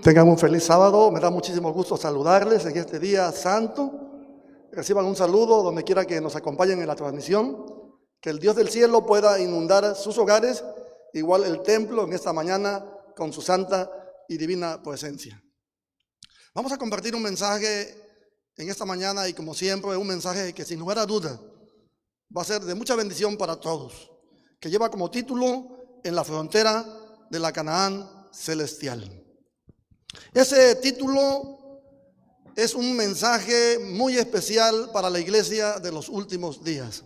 Tengan un feliz sábado, me da muchísimo gusto saludarles en este día santo. Reciban un saludo donde quiera que nos acompañen en la transmisión. Que el Dios del cielo pueda inundar sus hogares, igual el templo en esta mañana con su santa y divina presencia. Vamos a compartir un mensaje en esta mañana y como siempre un mensaje que sin lugar a duda va a ser de mucha bendición para todos, que lleva como título En la frontera de la Canaán celestial. Ese título es un mensaje muy especial para la iglesia de los últimos días.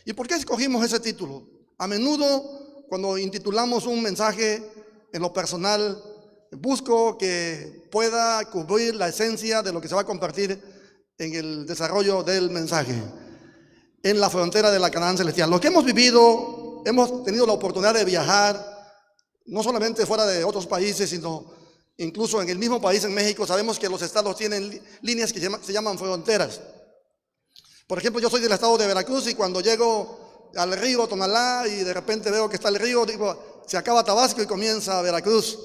¿Y por qué escogimos ese título? A menudo, cuando intitulamos un mensaje en lo personal, busco que pueda cubrir la esencia de lo que se va a compartir en el desarrollo del mensaje. En la frontera de la Canaán celestial. Lo que hemos vivido, hemos tenido la oportunidad de viajar, no solamente fuera de otros países, sino incluso en el mismo país, en México. Sabemos que los estados tienen líneas que se llaman fronteras. Por ejemplo, yo soy del estado de Veracruz y cuando llego al río Tonalá y de repente veo que está el río, digo, se acaba Tabasco y comienza Veracruz.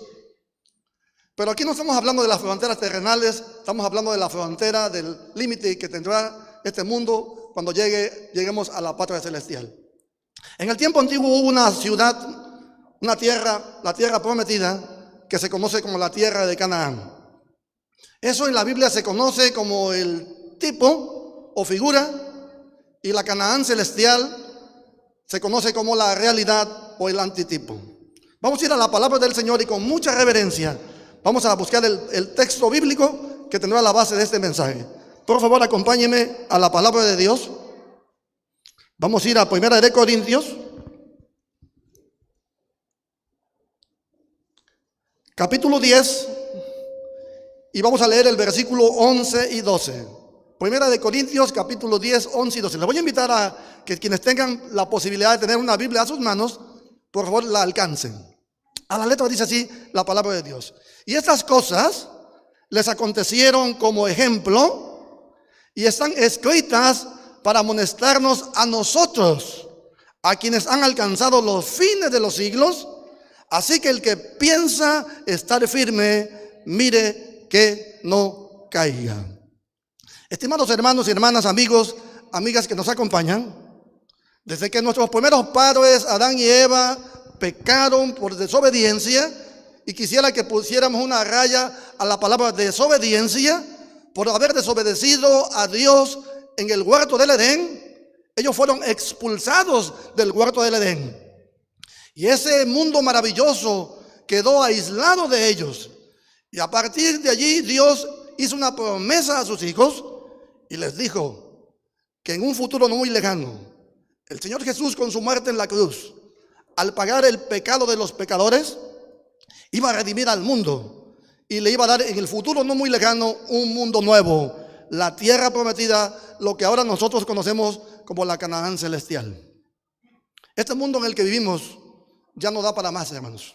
Pero aquí no estamos hablando de las fronteras terrenales, estamos hablando de la frontera, del límite que tendrá este mundo cuando lleguemos a la patria celestial. En el tiempo antiguo hubo una ciudad, una tierra, la tierra prometida, que se conoce como la tierra de Canaán. Eso en la Biblia se conoce como el tipo o figura, y la Canaán celestial se conoce como la realidad o el antitipo. Vamos a ir a la palabra del Señor y con mucha reverencia vamos a buscar el texto bíblico que tendrá la base de este mensaje. Por favor, acompáñenme a la palabra de Dios. Vamos a ir a 1 Corintios, capítulo 10, y vamos a leer el versículo 11 y 12. 1 Corintios, capítulo 10, 11 y 12. Les voy a invitar a que quienes tengan la posibilidad de tener una Biblia a sus manos, por favor la alcancen. A la letra dice así la palabra de Dios. Y estas cosas les acontecieron como ejemplo y están escritas para amonestarnos a nosotros, a quienes han alcanzado los fines de los siglos. Así que el que piensa estar firme, mire que no caiga. Estimados hermanos y hermanas, amigos, amigas que nos acompañan, desde que nuestros primeros padres, Adán y Eva, pecaron por desobediencia, y quisiera que pusiéramos una raya a la palabra desobediencia, por haber desobedecido a Dios en el huerto del Edén, ellos fueron expulsados del huerto del Edén. Y ese mundo maravilloso quedó aislado de ellos. Y a partir de allí Dios hizo una promesa a sus hijos y les dijo que en un futuro no muy lejano, el Señor Jesús con su muerte en la cruz, al pagar el pecado de los pecadores, iba a redimir al mundo y le iba a dar en el futuro no muy lejano un mundo nuevo, la tierra prometida, lo que ahora nosotros conocemos como la Canaán celestial. Este mundo en el que vivimos ya no da para más, hermanos.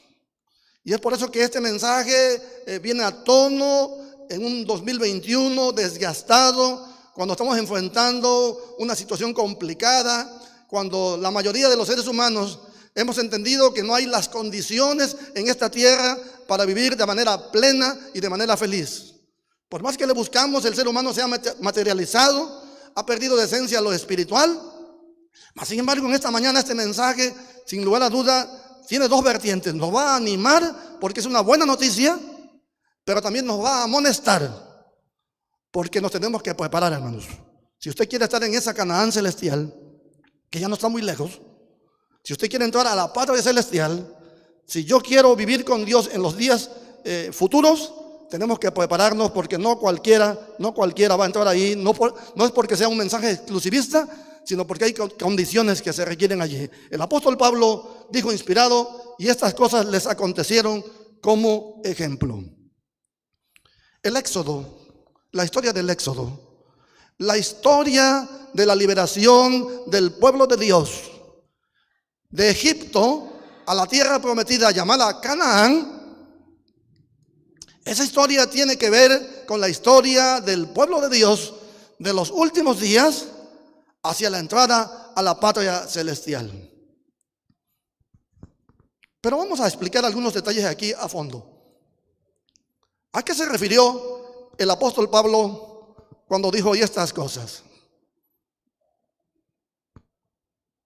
Y es por eso que este mensaje viene a tono en un 2021 desgastado, cuando estamos enfrentando una situación complicada, cuando la mayoría de los seres humanos hemos entendido que no hay las condiciones en esta tierra para vivir de manera plena y de manera feliz. Por más que le buscamos, el ser humano se ha materializado, ha perdido de esencia lo espiritual. Mas sin embargo, en esta mañana este mensaje, sin lugar a duda, tiene dos vertientes. Nos va a animar porque es una buena noticia, pero también nos va a amonestar porque nos tenemos que preparar, hermanos. Si usted quiere estar en esa Canaán celestial, que ya no está muy lejos, si usted quiere entrar a la patria celestial, si yo quiero vivir con Dios en los días futuros, tenemos que prepararnos porque no cualquiera va a entrar ahí. No es porque sea un mensaje exclusivista, sino porque hay condiciones que se requieren allí. El apóstol Pablo dijo inspirado, y estas cosas les acontecieron como ejemplo. El Éxodo, la historia del Éxodo, la historia de la liberación del pueblo de Dios de Egipto a la tierra prometida llamada Canaán. Esa historia tiene que ver con la historia del pueblo de Dios de los últimos días hacia la entrada a la patria celestial. Pero vamos a explicar algunos detalles aquí a fondo. ¿A qué se refirió el apóstol Pablo cuando dijo "y estas cosas"?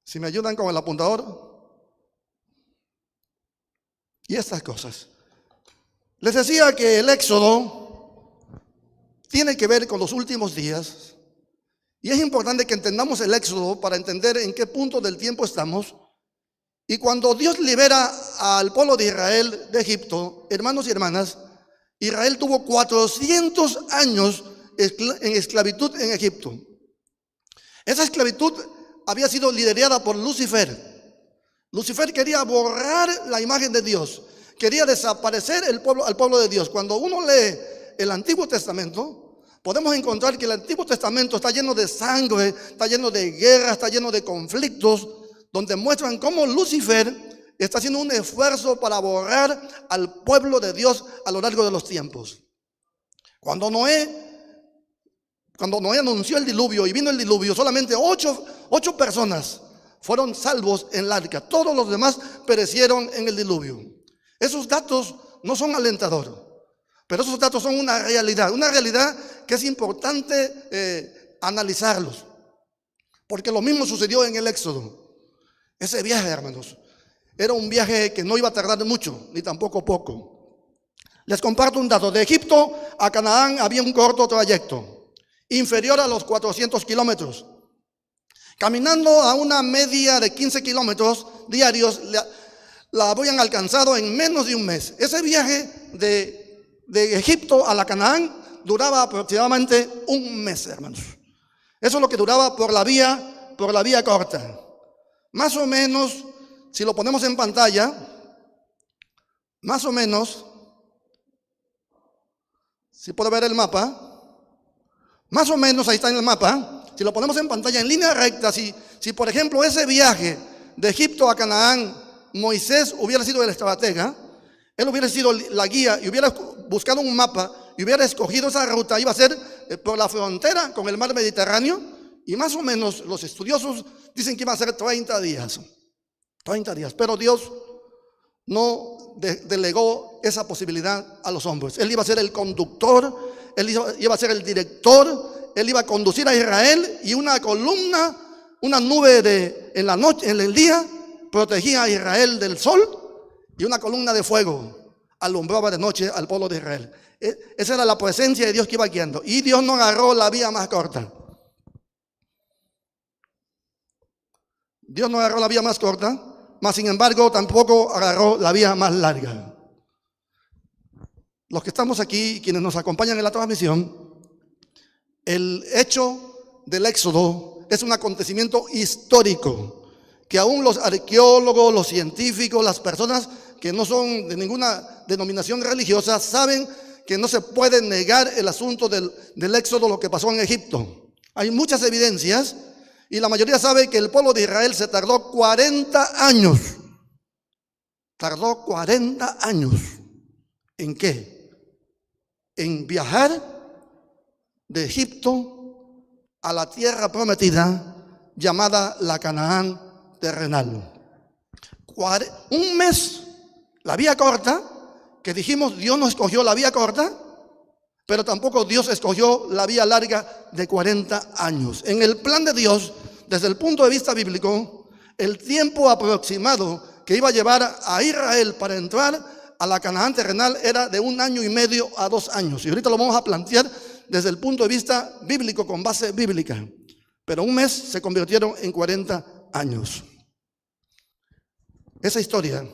Si me ayudan con el apuntador. Y estas cosas. Les decía que el Éxodo tiene que ver con los últimos días. Y es importante que entendamos el Éxodo para entender en qué punto del tiempo estamos. Y cuando Dios libera al pueblo de Israel de Egipto, hermanos y hermanas, Israel tuvo 400 años en esclavitud en Egipto. Esa esclavitud había sido liderada por Lucifer. Lucifer quería borrar la imagen de Dios, quería desaparecer al pueblo de Dios. Cuando uno lee el Antiguo Testamento, podemos encontrar que el Antiguo Testamento está lleno de sangre, está lleno de guerras, está lleno de conflictos, donde muestran cómo Lucifer está haciendo un esfuerzo para borrar al pueblo de Dios a lo largo de los tiempos. Cuando Noé anunció el diluvio y vino el diluvio, solamente ocho personas fueron salvos en el arca. Todos los demás perecieron en el diluvio. Esos datos no son alentadores, pero esos datos son una realidad que es importante analizarlos, porque lo mismo sucedió en el Éxodo. Ese viaje, hermanos, era un viaje que no iba a tardar mucho, ni tampoco poco. Les comparto un dato. De Egipto a Canaán había un corto trayecto, inferior a los 400 kilómetros. Caminando a una media de 15 kilómetros diarios, la habían alcanzado en menos de un mes. Ese viaje de Egipto a la Canaán duraba aproximadamente un mes, hermanos. Eso es lo que duraba por la vía corta. Más o menos, si lo ponemos en pantalla, más o menos, si puede ver el mapa, más o menos, ahí está en el mapa. Si lo ponemos en pantalla en línea recta, si por ejemplo ese viaje de Egipto a Canaán, Moisés hubiera sido el estratega, él hubiera sido la guía y hubiera buscado un mapa y hubiera escogido esa ruta, iba a ser por la frontera con el mar Mediterráneo, y más o menos los estudiosos dicen que iba a ser 30 días. 30 días, pero Dios no delegó esa posibilidad a los hombres. Él iba a ser el conductor, él iba a ser el director. Él iba a conducir a Israel, y una columna, una nube en la noche, en el día, protegía a Israel del sol, y una columna de fuego alumbraba de noche al pueblo de Israel. Esa era la presencia de Dios que iba guiando. Y Dios no agarró la vía más corta. Dios no agarró la vía más corta, mas sin embargo tampoco agarró la vía más larga. Los que estamos aquí, quienes nos acompañan en la transmisión, el hecho del Éxodo es un acontecimiento histórico que aún los arqueólogos, los científicos, las personas que no son de ninguna denominación religiosa saben que no se puede negar el asunto del Éxodo, lo que pasó en Egipto. Hay muchas evidencias y la mayoría sabe que el pueblo de Israel se tardó 40 años. Tardó 40 años. ¿En qué? En viajar de Egipto a la tierra prometida llamada la Canaán terrenal. Un mes, la vía corta, que dijimos Dios no escogió la vía corta, pero tampoco Dios escogió la vía larga de 40 años. En el plan de Dios, desde el punto de vista bíblico, el tiempo aproximado que iba a llevar a Israel para entrar a la Canaán terrenal era de 1 año y medio a 2 años. Y ahorita lo vamos a plantear desde el punto de vista bíblico, con base bíblica. Pero un mes se convirtieron en 40 años. Esa historia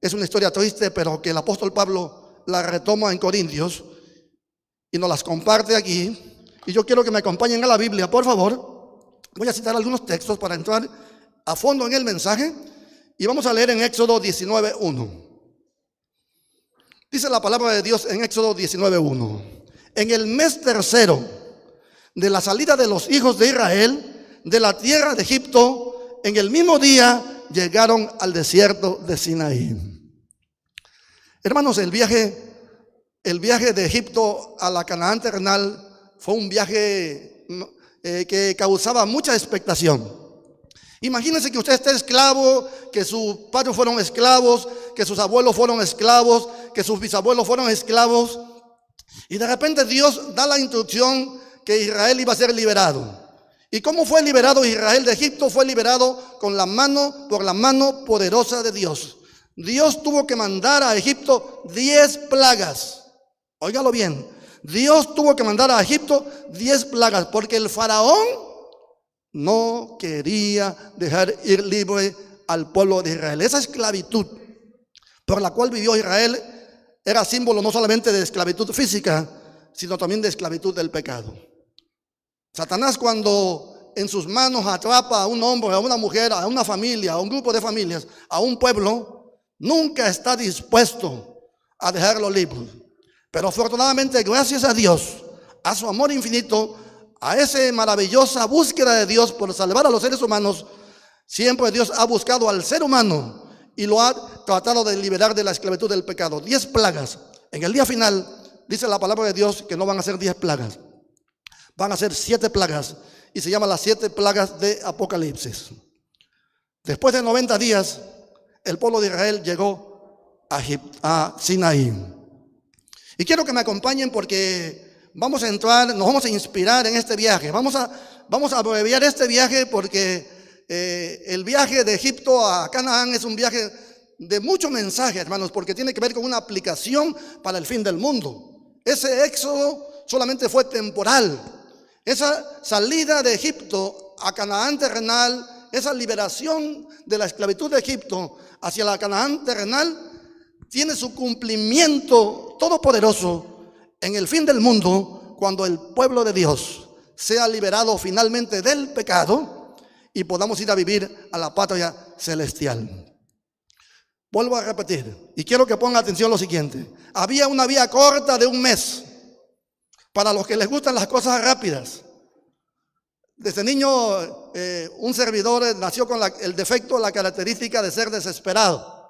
es una historia triste, pero que el apóstol Pablo la retoma en Corintios y nos las comparte aquí. Y yo quiero que me acompañen a la Biblia, por favor. Voy a citar algunos textos para entrar a fondo en el mensaje. Y vamos a leer en Éxodo 19:1. Dice la palabra de Dios en Éxodo 19:1. En el mes tercero de la salida de los hijos de Israel de la tierra de Egipto, en el mismo día llegaron al desierto de Sinaí. Hermanos, el viaje de Egipto a la Canaán terrenal fue un viaje que causaba mucha expectación. Imagínense que usted esté esclavo, que sus padres fueron esclavos, que sus abuelos fueron esclavos, que sus bisabuelos fueron esclavos. Y de repente Dios da la instrucción que Israel iba a ser liberado. ¿Y cómo fue liberado Israel de Egipto? Fue liberado por la mano poderosa de Dios. Dios tuvo que mandar a Egipto 10 plagas. Óigalo bien. Dios tuvo que mandar a Egipto 10 plagas porque el faraón no quería dejar ir libre al pueblo de Israel. Esa esclavitud por la cual vivió Israel era símbolo no solamente de esclavitud física, sino también de esclavitud del pecado. Satanás, cuando en sus manos atrapa a un hombre, a una mujer, a una familia, a un grupo de familias, a un pueblo, nunca está dispuesto a dejarlo libre. Pero afortunadamente, gracias a Dios, a su amor infinito, a esa maravillosa búsqueda de Dios por salvar a los seres humanos, siempre Dios ha buscado al ser humano y lo ha tratado de liberar de la esclavitud del pecado. 10 plagas. En el día final, dice la palabra de Dios que no van a ser 10 plagas. Van a ser 7 plagas. Y se llaman las 7 plagas de Apocalipsis. Después de 90 días, el pueblo de Israel llegó a Sinaí. Y quiero que me acompañen porque vamos a entrar, nos vamos a inspirar en este viaje. Vamos a abreviar este viaje porque el viaje de Egipto a Canaán es un viaje de mucho mensaje, hermanos, porque tiene que ver con una aplicación para el fin del mundo. Ese éxodo solamente fue temporal. Esa salida de Egipto a Canaán terrenal, esa liberación de la esclavitud de Egipto hacia la Canaán terrenal, tiene su cumplimiento todopoderoso en el fin del mundo, cuando el pueblo de Dios sea liberado finalmente del pecado y podamos ir a vivir a la patria celestial. Vuelvo a repetir y quiero que ponga atención a lo siguiente. Había una vía corta de un mes para los que les gustan las cosas rápidas. Desde niño un servidor nació con el defecto, la característica de ser desesperado.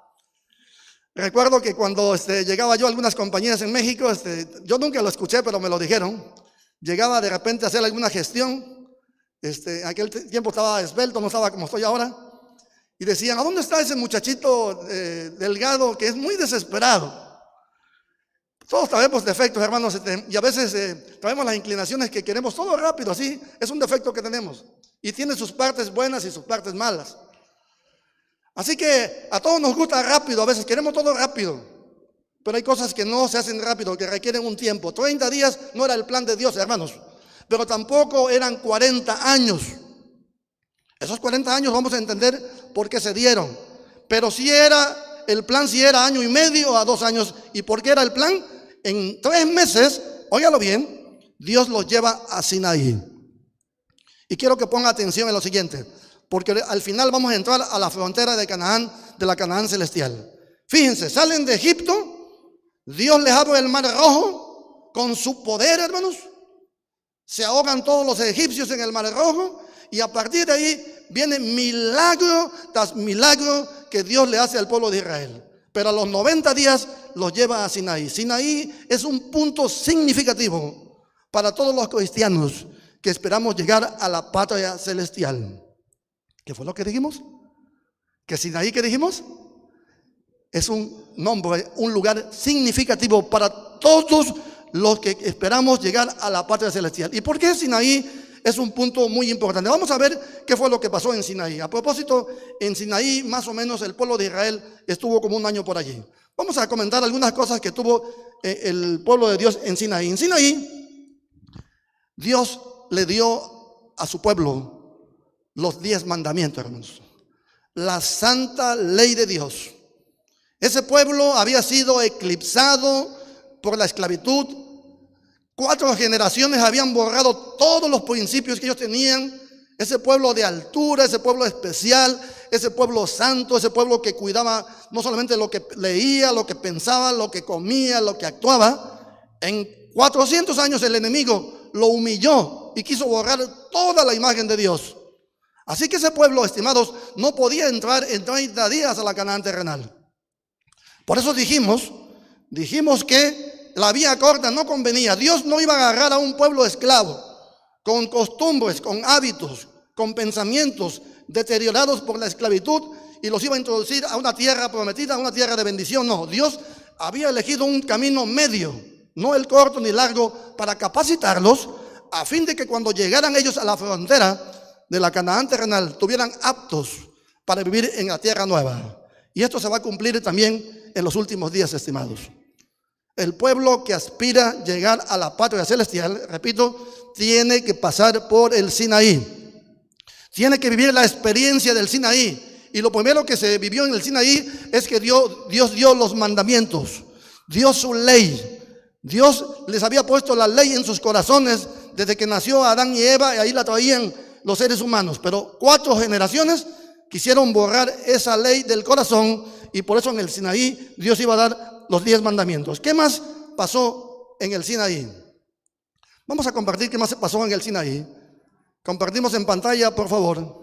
Recuerdo que cuando llegaba yo a algunas compañías en México, yo nunca lo escuché, pero me lo dijeron. Llegaba de repente a hacer alguna gestión. En aquel tiempo estaba esbelto, no estaba como estoy ahora. Y decían, ¿a dónde está ese muchachito delgado que es muy desesperado? Todos traemos defectos, hermanos, y a veces traemos las inclinaciones que queremos todo rápido, así. Es un defecto que tenemos. Y tiene sus partes buenas y sus partes malas. Así que a todos nos gusta rápido, a veces queremos todo rápido. Pero hay cosas que no se hacen rápido, que requieren un tiempo. 30 días no era el plan de Dios, hermanos. Pero tampoco eran 40 años. Esos 40 años vamos a entender por qué se dieron. Pero si era el plan, si era año y medio a 2 años. ¿Y por qué era el plan? En 3 meses, óigalo bien, Dios los lleva a Sinaí. Y quiero que ponga atención en lo siguiente, porque al final vamos a entrar a la frontera de Canaán, de la Canaán celestial. Fíjense, salen de Egipto, Dios les abre el mar Rojo con su poder, hermanos. Se ahogan todos los egipcios en el mar Rojo y a partir de ahí viene milagro tras milagro que Dios le hace al pueblo de Israel. Pero a los 90 días los lleva a Sinaí. Sinaí es un punto significativo para todos los cristianos que esperamos llegar a la patria celestial. ¿Qué fue lo que dijimos? Que Sinaí, ¿qué dijimos? Es un nombre, un lugar significativo para todos los que esperamos llegar a la patria celestial. ¿Y por qué Sinaí es un punto muy importante? Vamos a ver qué fue lo que pasó en Sinaí. A propósito, en Sinaí más o menos el pueblo de Israel estuvo como 1 año por allí. Vamos a comentar algunas cosas que tuvo el pueblo de Dios en Sinaí. En Sinaí, Dios le dio a su pueblo los 10 mandamientos, hermanos. La santa ley de Dios. Ese pueblo había sido eclipsado por la esclavitud. 4 generaciones habían borrado todos los principios que ellos tenían. Ese pueblo de altura, ese pueblo especial, ese pueblo santo, ese pueblo que cuidaba no solamente lo que leía, lo que pensaba, lo que comía, lo que actuaba. En 400 años el enemigo lo humilló y quiso borrar toda la imagen de Dios. Así que ese pueblo, estimados, no podía entrar en 30 días a la Canaán terrenal. Por eso dijimos que la vía corta no convenía. Dios no iba a agarrar a un pueblo esclavo, con costumbres, con hábitos, con pensamientos deteriorados por la esclavitud y los iba a introducir a una tierra prometida, a una tierra de bendición. No, Dios había elegido un camino medio no el corto ni largo, para capacitarlos a fin de que cuando llegaran ellos a la frontera de la Canaán terrenal, estuvieran aptos para vivir en la tierra nueva. Y esto se va a cumplir también en los últimos días, estimados. El pueblo que aspira a llegar a la patria celestial, repito, tiene que pasar por el Sinaí. Tiene que vivir la experiencia del Sinaí. Y lo primero que se vivió en el Sinaí es que Dios dio los mandamientos, dio su ley. Dios les había puesto la ley en sus corazones desde que nació Adán y Eva, y ahí la traían los seres humanos. Pero 4 generaciones quisieron borrar esa ley del corazón, y por eso en el Sinaí Dios iba a dar los 10 mandamientos. ¿Qué más pasó en el Sinaí? Vamos a compartir qué más pasó en el Sinaí. Compartimos en pantalla, por favor.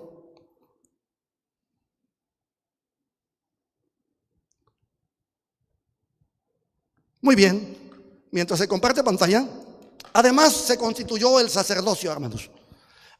Muy bien. Mientras se comparte pantalla, además se constituyó el sacerdocio, hermanos.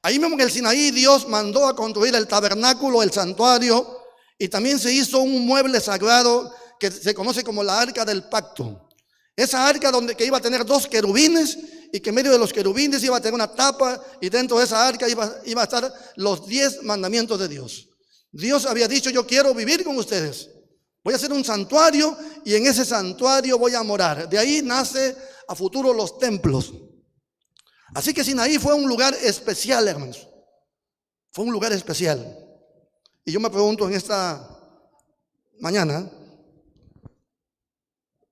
Ahí mismo en el Sinaí Dios mandó a construir el tabernáculo, el santuario, y también se hizo un mueble sagrado que se conoce como la arca del pacto. Esa arca que iba a tener 2 querubines, y que en medio de los querubines iba a tener una tapa, y dentro de esa arca iba a estar los 10 mandamientos de Dios. Dios había dicho: yo quiero vivir con ustedes. Voy a hacer un santuario y en ese santuario voy a morar. De ahí nace a futuro los templos. Así que Sinaí fue un lugar especial, hermanos. Fue un lugar especial. Y yo me pregunto en esta mañana,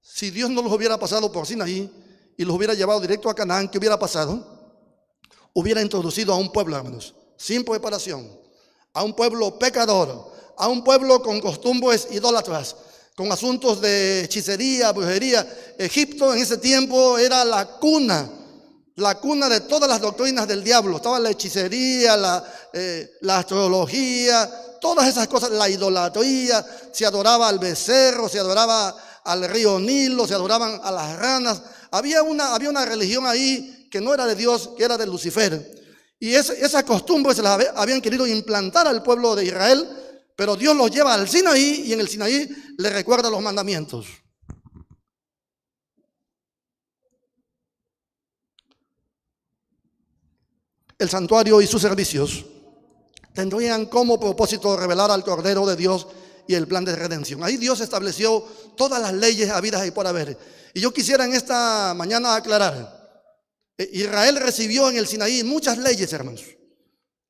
si Dios no los hubiera pasado por Sinaí y los hubiera llevado directo a Canaán, ¿qué hubiera pasado? Hubiera introducido a un pueblo, hermanos, sin preparación, a un pueblo pecador, a un pueblo con costumbres idólatras, con asuntos de hechicería, brujería. Egipto en ese tiempo era la cuna de todas las doctrinas del diablo. Estaba la hechicería, la astrología, todas esas cosas, la idolatría. Se adoraba al becerro, se adoraba al río Nilo, se adoraban a las ranas. Había una religión ahí que no era de Dios, que era de Lucifer. Y esas costumbres se las habían querido implantar al pueblo de Israel. Pero Dios los lleva al Sinaí, y en el Sinaí le recuerda los mandamientos. El santuario y sus servicios tendrían como propósito revelar al Cordero de Dios y el plan de redención. Ahí Dios estableció todas las leyes habidas y por haber. Y yo quisiera en esta mañana aclarar: Israel recibió en el Sinaí muchas leyes, hermanos.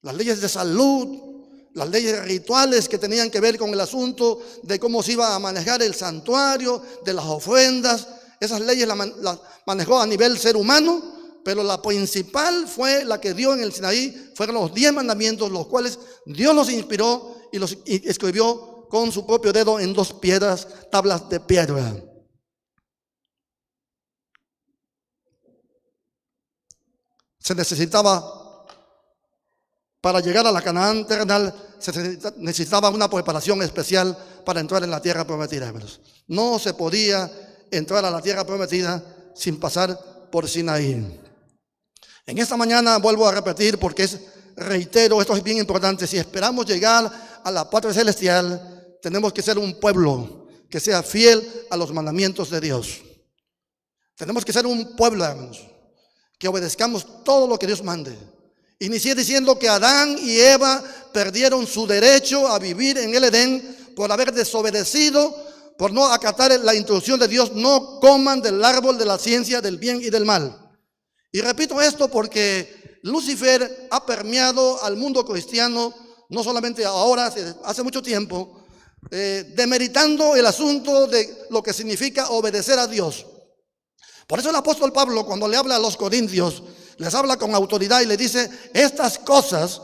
Las leyes de salud, las leyes rituales que tenían que ver con el asunto de cómo se iba a manejar el santuario, de las ofrendas. Esas leyes las manejó a nivel ser humano, pero la principal fue la que dio en el Sinaí, fueron los 10 mandamientos, los cuales Dios los inspiró y los escribió con su propio dedo en 2 piedras, tablas de piedra. Se necesitaba, para llegar a la Canaán terrenal, se necesitaba una preparación especial para entrar en la tierra prometida, hermanos. No se podía entrar a la tierra prometida sin pasar por Sinaí. En esta mañana vuelvo a repetir, porque reitero, esto es bien importante: si esperamos llegar a la patria celestial, tenemos que ser un pueblo que sea fiel a los mandamientos de Dios. Tenemos que ser un pueblo, hermanos, que obedezcamos todo lo que Dios mande. Inicié diciendo que Adán y Eva perdieron su derecho a vivir en el Edén por haber desobedecido, por no acatar la instrucción de Dios: no coman del árbol de la ciencia del bien y del mal. Y repito esto porque Lucifer ha permeado al mundo cristiano, no solamente ahora, hace mucho tiempo, demeritando el asunto de lo que significa obedecer a Dios. Por eso el apóstol Pablo, cuando le habla a los corintios, les habla con autoridad y le dice: estas cosas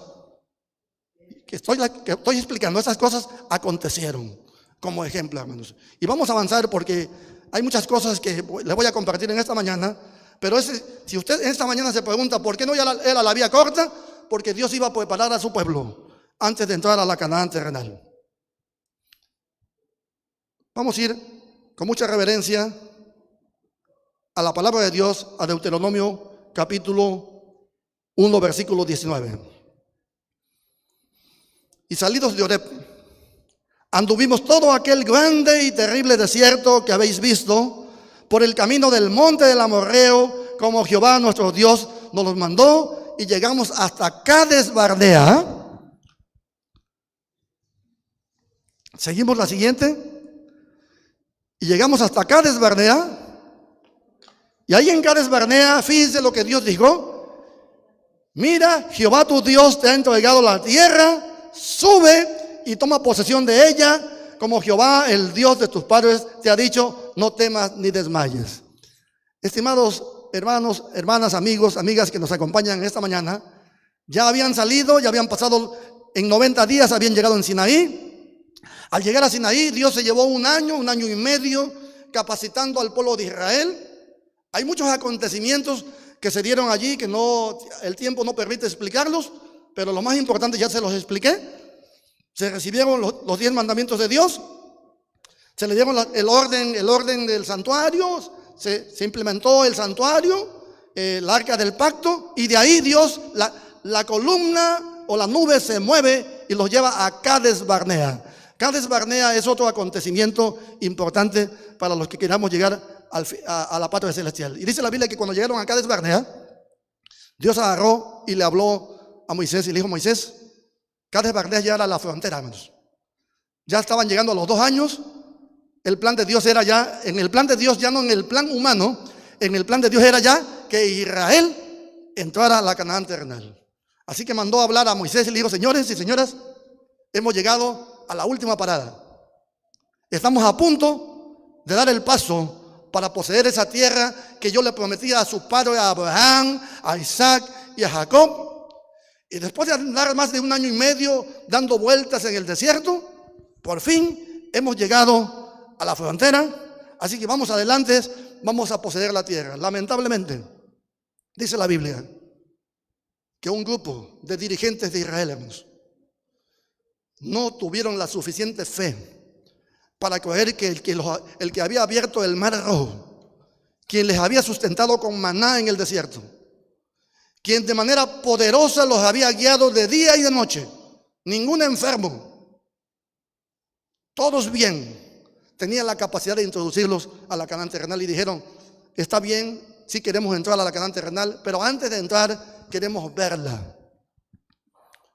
que estoy explicando, estas cosas acontecieron, como ejemplo, hermanos. Y vamos a avanzar porque hay muchas cosas que les voy a compartir en esta mañana. Pero si usted en esta mañana se pregunta por qué no era la vía corta, porque Dios iba a preparar a su pueblo antes de entrar a la Canaán terrenal. Vamos a ir con mucha reverencia a la palabra de Dios, a Deuteronomio capítulo 1, versículo 19. Y salidos de Oreb, anduvimos todo aquel grande y terrible desierto que habéis visto, por el camino del monte del Amorreo, como Jehová nuestro Dios nos los mandó, y llegamos hasta Cades Barnea. Seguimos la siguiente. Y llegamos hasta Cades Barnea. Y ahí en Cades Barnea, fíjense lo que Dios dijo: mira, Jehová tu Dios te ha entregado la tierra, sube y toma posesión de ella, como Jehová el Dios de tus padres te ha dicho, no temas ni desmayes. Estimados hermanos, hermanas, amigos, amigas que nos acompañan esta mañana, ya habían salido, ya habían pasado en 90 días, habían llegado en Sinaí. Al llegar a Sinaí, Dios se llevó un año y medio capacitando al pueblo de Israel. Hay muchos acontecimientos que se dieron allí que el tiempo no permite explicarlos, pero lo más importante ya se los expliqué. Se recibieron los 10 mandamientos de Dios, se le dieron el orden del santuario, se implementó el santuario, el arca del pacto, y de ahí Dios, la columna o la nube se mueve y los lleva a Cades Barnea. Cades Barnea es otro acontecimiento importante para los que queramos llegar a la patria celestial. Y dice la Biblia que cuando llegaron a Cades Barnea, Dios agarró y le habló a Moisés y le dijo: Moisés, Cades Barnea ya era la frontera, hermanos. Ya estaban llegando a los 2 años. El plan de Dios era ya, en el plan de Dios, ya no en el plan humano, en el plan de Dios era ya que Israel entrara a la Canaán terrenal. Así que mandó a hablar a Moisés y le dijo: señores y señoras, hemos llegado a la última parada. Estamos a punto de dar el paso para poseer esa tierra que yo le prometí a su padre, a Abraham, a Isaac y a Jacob. Y después de andar más de 1 año y medio dando vueltas en el desierto, por fin hemos llegado a la frontera. Así que vamos adelante, vamos a poseer la tierra. Lamentablemente, dice la Biblia, que un grupo de dirigentes de Israel, hermanos, no tuvieron la suficiente fe para creer que el que había abierto el mar rojo, quien les había sustentado con maná en el desierto, quien de manera poderosa los había guiado de día y de noche, ningún enfermo, todos bien, tenían la capacidad de introducirlos a la Canaán terrenal. Y dijeron: está bien, sí queremos entrar a la Canaán terrenal, pero antes de entrar queremos verla.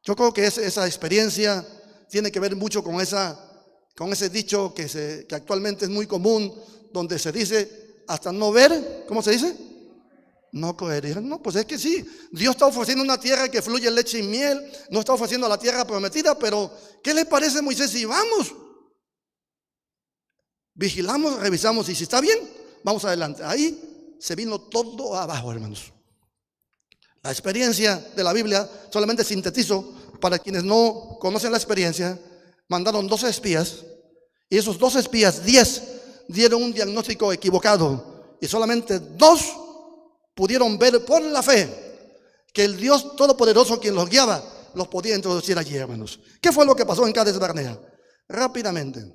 Yo creo que esa experiencia tiene que ver mucho con ese dicho que actualmente es muy común, donde se dice: hasta no ver, ¿cómo se dice? No creer. No, pues es que sí, Dios está ofreciendo una tierra que fluye leche y miel, no está ofreciendo la tierra prometida, pero ¿qué le parece, Moisés, si vamos? Vigilamos, revisamos, y si está bien, vamos adelante. Ahí se vino todo abajo, hermanos. La experiencia de la Biblia, solamente sintetizo para quienes no conocen la experiencia. Mandaron 12 espías, y esos 12 espías, 10 dieron un diagnóstico equivocado, y solamente 2 pudieron ver por la fe que el Dios Todopoderoso, quien los guiaba, los podía introducir allí, hermanos. ¿Qué fue lo que pasó en Cades Barnea? Rápidamente.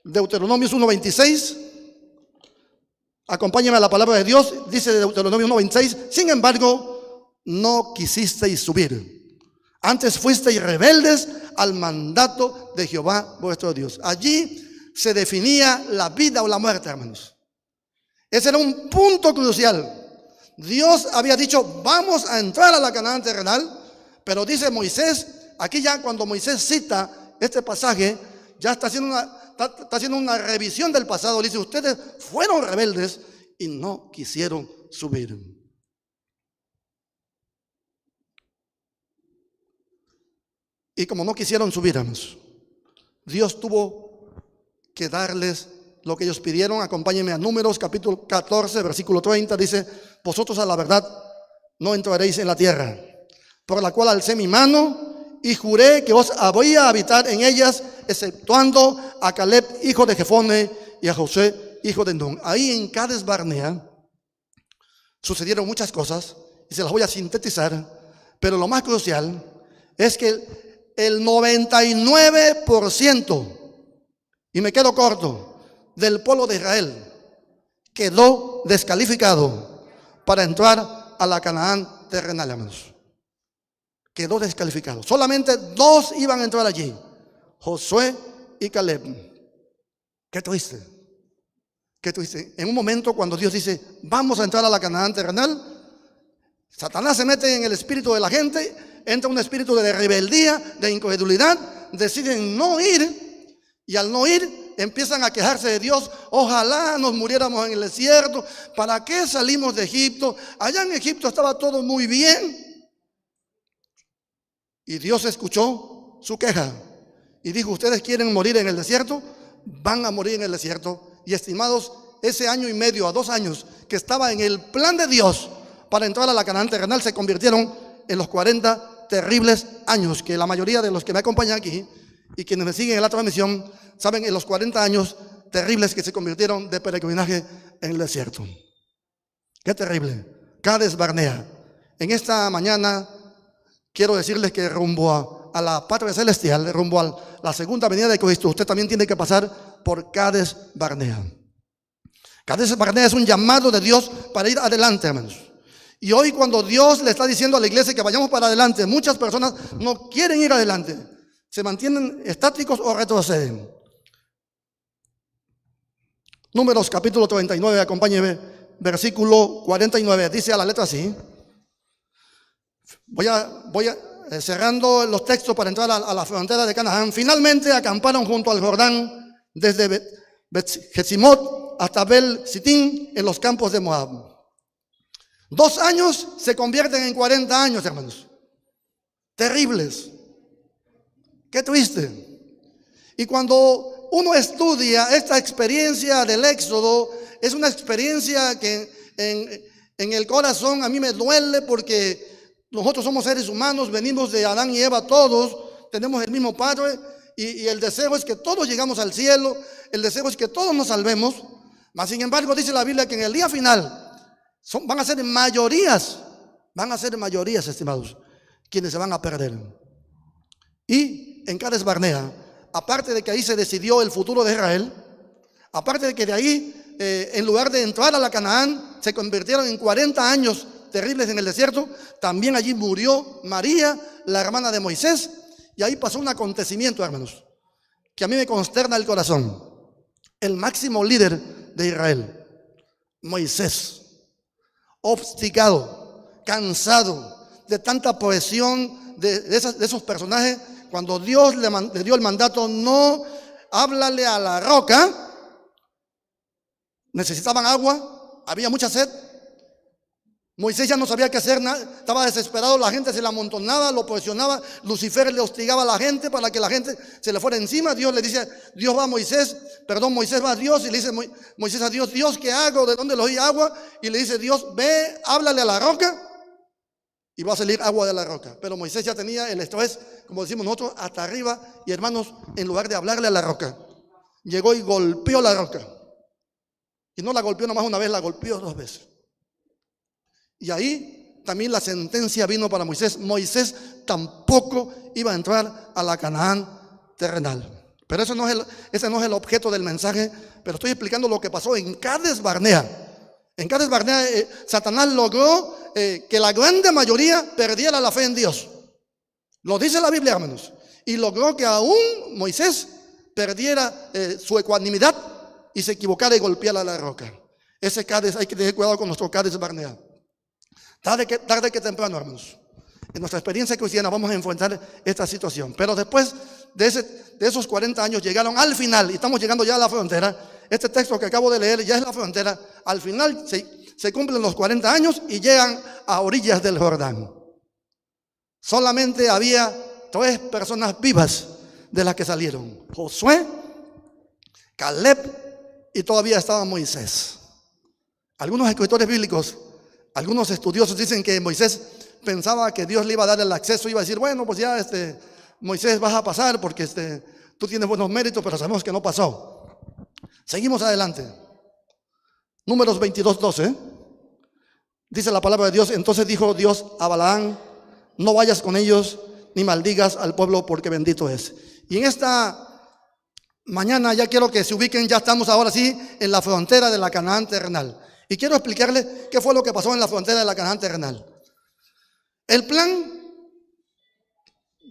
Deuteronomio 1:26. Acompáñame a la palabra de Dios. Dice Deuteronomio 1:26: sin embargo, no quisisteis subir, antes fuisteis rebeldes al mandato de Jehová vuestro Dios. Allí se definía la vida o la muerte, hermanos. Ese era un punto crucial. Dios había dicho: vamos a entrar a la Canaán terrenal, pero dice Moisés, aquí ya cuando Moisés cita este pasaje, ya está haciendo una revisión del pasado. Dice: ustedes fueron rebeldes y no quisieron subir. Y como no quisieron subir, hermanos, Dios tuvo que darles lo que ellos pidieron. Acompáñenme a Números capítulo 14, versículo 30. Dice: vosotros a la verdad no entraréis en la tierra, por la cual alcé mi mano y juré que os habría a habitar en ellas, exceptuando a Caleb, hijo de Jefone, y a Josué, hijo de Nun. Ahí en Cades Barnea sucedieron muchas cosas, y se las voy a sintetizar, pero lo más crucial es que el 99%, y me quedo corto, del pueblo de Israel quedó descalificado para entrar a la Canaán terrenal, hermanos. Quedó descalificado. Solamente 2 iban a entrar allí: Josué y Caleb. Qué triste. ¿Qué tú dices? En un momento cuando Dios dice, vamos a entrar a la Canaán terrenal, Satanás se mete en el espíritu de la gente, entra un espíritu de rebeldía, de incredulidad, deciden no ir, y al no ir empiezan a quejarse de Dios. Ojalá nos muriéramos en el desierto. ¿Para qué salimos de Egipto? Allá en Egipto estaba todo muy bien. Y Dios escuchó su queja y dijo, ustedes quieren morir en el desierto, van a morir en el desierto. Y estimados, ese año y medio a 2 años que estaba en el plan de Dios para entrar a la Canaán terrenal, se convirtieron en los 40 terribles años que la mayoría de los que me acompañan aquí y quienes me siguen en la transmisión saben, en los 40 años terribles que se convirtieron de peregrinaje en el desierto. Qué terrible. Cades Barnea. En esta mañana quiero decirles que rumbo a la patria celestial, rumbo a la segunda venida de Cristo, usted también tiene que pasar por Cades Barnea. Cades Barnea es un llamado de Dios para ir adelante, hermanos. Y hoy cuando Dios le está diciendo a la iglesia que vayamos para adelante, muchas personas no quieren ir adelante. Se mantienen estáticos o retroceden. Números capítulo 39, acompáñeme, versículo 49, dice a la letra así. Voy cerrando los textos para entrar a la frontera de Canaán. Finalmente acamparon junto al Jordán desde Bet-Jesimot hasta Bel-Sitín en los campos de Moab. 2 años se convierten en 40 años, hermanos. Terribles. Qué triste. Y cuando uno estudia esta experiencia del Éxodo, es una experiencia que en el corazón a mí me duele, porque nosotros somos seres humanos, venimos de Adán y Eva todos, tenemos el mismo Padre, y el deseo es que todos llegamos al cielo, el deseo es que todos nos salvemos. Mas sin embargo dice la Biblia que en el día final van a ser mayorías, estimados, quienes se van a perder. Y en Cades Barnea, aparte de que ahí se decidió el futuro de Israel, aparte de que de ahí, en lugar de entrar a la Canaán, se convirtieron en 40 años terribles en el desierto, también allí murió María, la hermana de Moisés, y ahí pasó un acontecimiento, hermanos, que a mí me consterna el corazón. El máximo líder de Israel, Moisés, obstigado, cansado de tanta presión de esos personajes, cuando Dios le dio el mandato, no, háblale a la roca. Necesitaban agua, había mucha sed. Moisés ya no sabía qué hacer, estaba desesperado, la gente se le amontonaba, lo presionaba, Lucifer le hostigaba a la gente para que la gente se le fuera encima. Dios va a Moisés, Moisés va a Dios y le dice Moisés a Dios, Dios, ¿qué hago? ¿De dónde le doy agua? Y le dice Dios, ve, háblale a la roca y va a salir agua de la roca. Pero Moisés ya tenía el estrés, como decimos nosotros, hasta arriba, y hermanos, en lugar de hablarle a la roca, llegó y golpeó la roca. Y no la golpeó nomás una vez, la golpeó 2 veces. Y ahí también la sentencia vino para Moisés. Moisés tampoco iba a entrar a la Canaán terrenal. Pero ese no es el objeto del mensaje. Pero estoy explicando lo que pasó en Cades Barnea. En Cades Barnea, Satanás logró que la grande mayoría perdiera la fe en Dios. Lo dice la Biblia, hermanos. Y logró que aún Moisés perdiera su ecuanimidad y se equivocara y golpeara la roca. Ese Cades, hay que tener cuidado con nuestro Cades Barnea. Tarde que temprano, hermanos, en nuestra experiencia cristiana vamos a enfrentar esta situación. Pero después de esos 40 años llegaron al final, y estamos llegando ya a la frontera. Este texto que acabo de leer ya es la frontera. Al final se cumplen los 40 años y llegan a orillas del Jordán. Solamente había 3 personas vivas de las que salieron: Josué, Caleb y todavía estaba Moisés. Algunos escritores bíblicos, algunos estudiosos dicen que Moisés pensaba que Dios le iba a dar el acceso, iba a decir, bueno, pues ya Moisés vas a pasar porque tú tienes buenos méritos, pero sabemos que no pasó. Seguimos adelante. Números 22:12. Dice la palabra de Dios: entonces dijo Dios a Balaam, no vayas con ellos ni maldigas al pueblo porque bendito es. Y en esta mañana ya quiero que se ubiquen, ya estamos ahora sí en la frontera de la Canaán terrenal. Y quiero explicarles qué fue lo que pasó en la frontera de la Canaán terrenal. El plan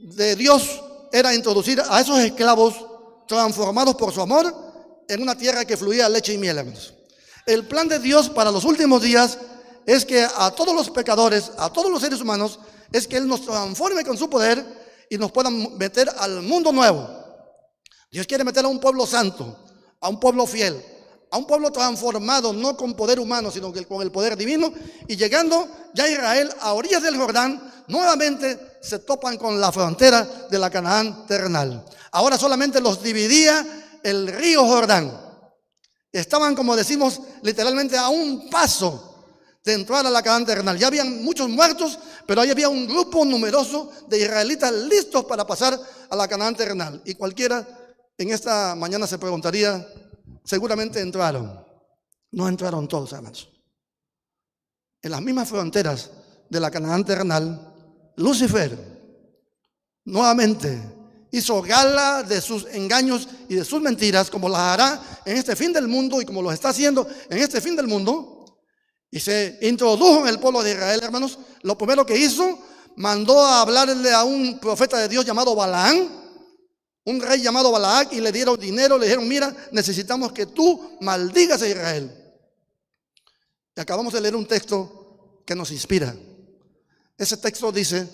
de Dios era introducir a esos esclavos transformados por su amor en una tierra que fluía leche y miel, hermanos. El plan de Dios para los últimos días es que a todos los pecadores, a todos los seres humanos, es que Él nos transforme con su poder y nos pueda meter al mundo nuevo. Dios quiere meter a un pueblo santo, a un pueblo fiel, a un pueblo transformado, no con poder humano, sino que con el poder divino. Y llegando ya Israel a orillas del Jordán, nuevamente se topan con la frontera de la Canaán terrenal. Ahora solamente los dividía el río Jordán. Estaban, como decimos, literalmente a un paso de entrar a la Canaán terrenal. Ya habían muchos muertos, pero ahí había un grupo numeroso de israelitas listos para pasar a la Canaán terrenal. Y cualquiera en esta mañana se preguntaría, seguramente entraron. No entraron todos, hermanos. En las mismas fronteras de la Canaán terrenal, Lucifer nuevamente hizo gala de sus engaños y de sus mentiras, como las hará en este fin del mundo y como lo está haciendo en este fin del mundo. Y se introdujo en el pueblo de Israel, hermanos. Lo primero que hizo, mandó a hablarle a un profeta de Dios llamado Balaam, un rey llamado Balac, y le dieron dinero, le dijeron, mira, necesitamos que tú maldigas a Israel. Y acabamos de leer un texto que nos inspira. Ese texto dice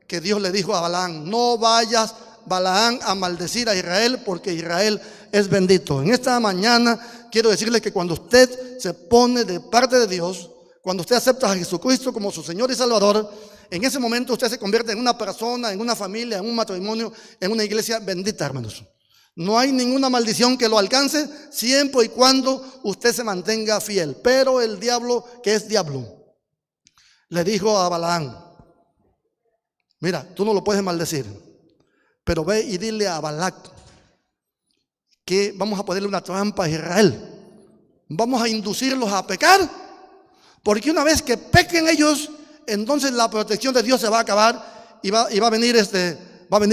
que Dios le dijo a Balaam, no vayas, Balaam, a maldecir a Israel, porque Israel es bendito. En esta mañana quiero decirle que cuando usted se pone de parte de Dios, cuando usted acepta a Jesucristo como su Señor y Salvador, en ese momento usted se convierte en una persona, en una familia, en un matrimonio, en una iglesia bendita, hermanos. No hay ninguna maldición que lo alcance siempre y cuando usted se mantenga fiel. Pero el diablo, que es diablo, le dijo a Balaam, mira, tú no lo puedes maldecir, pero ve y dile a Balac que vamos a ponerle una trampa a Israel. Vamos a inducirlos a pecar, porque una vez que pequen ellos, entonces la protección de Dios se va a acabar y va a venir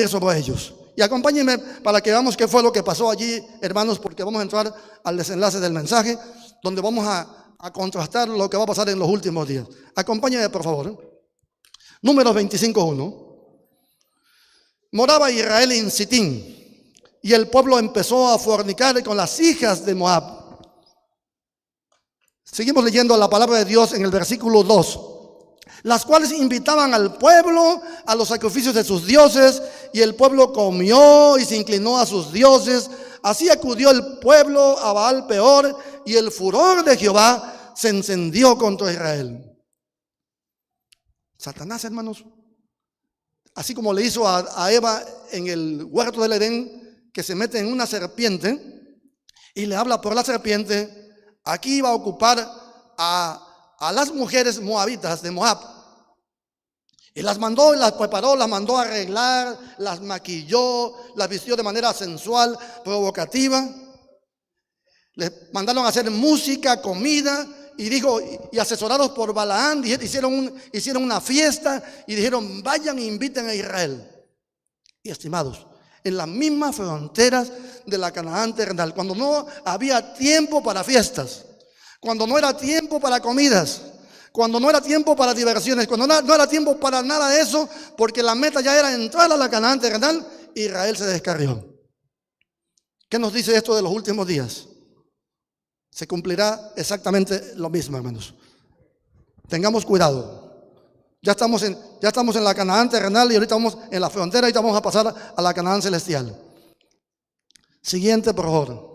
sobre ellos. Y acompáñenme para que veamos qué fue lo que pasó allí, hermanos, porque vamos a entrar al desenlace del mensaje, donde vamos a contrastar lo que va a pasar en los últimos días. Acompáñenme, por favor. Números 25:1. Moraba Israel en Sitín, y el pueblo empezó a fornicar con las hijas de Moab. Seguimos leyendo la palabra de Dios en el versículo 2. Las cuales invitaban al pueblo a los sacrificios de sus dioses, y el pueblo comió y se inclinó a sus dioses. Así acudió el pueblo a Baal Peor, y el furor de Jehová se encendió contra Israel. Satanás, hermanos, así como le hizo a Eva en el huerto del Edén, que se mete en una serpiente y le habla por la serpiente, aquí iba a ocupar a las mujeres moabitas de Moab. Y las mandó, las preparó, las mandó a arreglar, las maquilló, las vistió de manera sensual, provocativa. Les mandaron a hacer música, comida, y dijo, y asesorados por Balaam, hicieron una fiesta y dijeron, vayan e inviten a Israel. Y estimados, en las mismas fronteras de la Canaán terrenal, cuando no había tiempo para fiestas, cuando no era tiempo para comidas, cuando no era tiempo para diversiones, cuando no era tiempo para nada de eso, porque la meta ya era entrar a la Canaán terrenal, Israel se descarrió. ¿Qué nos dice esto de los últimos días? Se cumplirá exactamente lo mismo, hermanos. Tengamos cuidado. Ya estamos en la Canaán terrenal y ahorita vamos en la frontera y vamos a pasar a la Canaán celestial. Siguiente, por favor.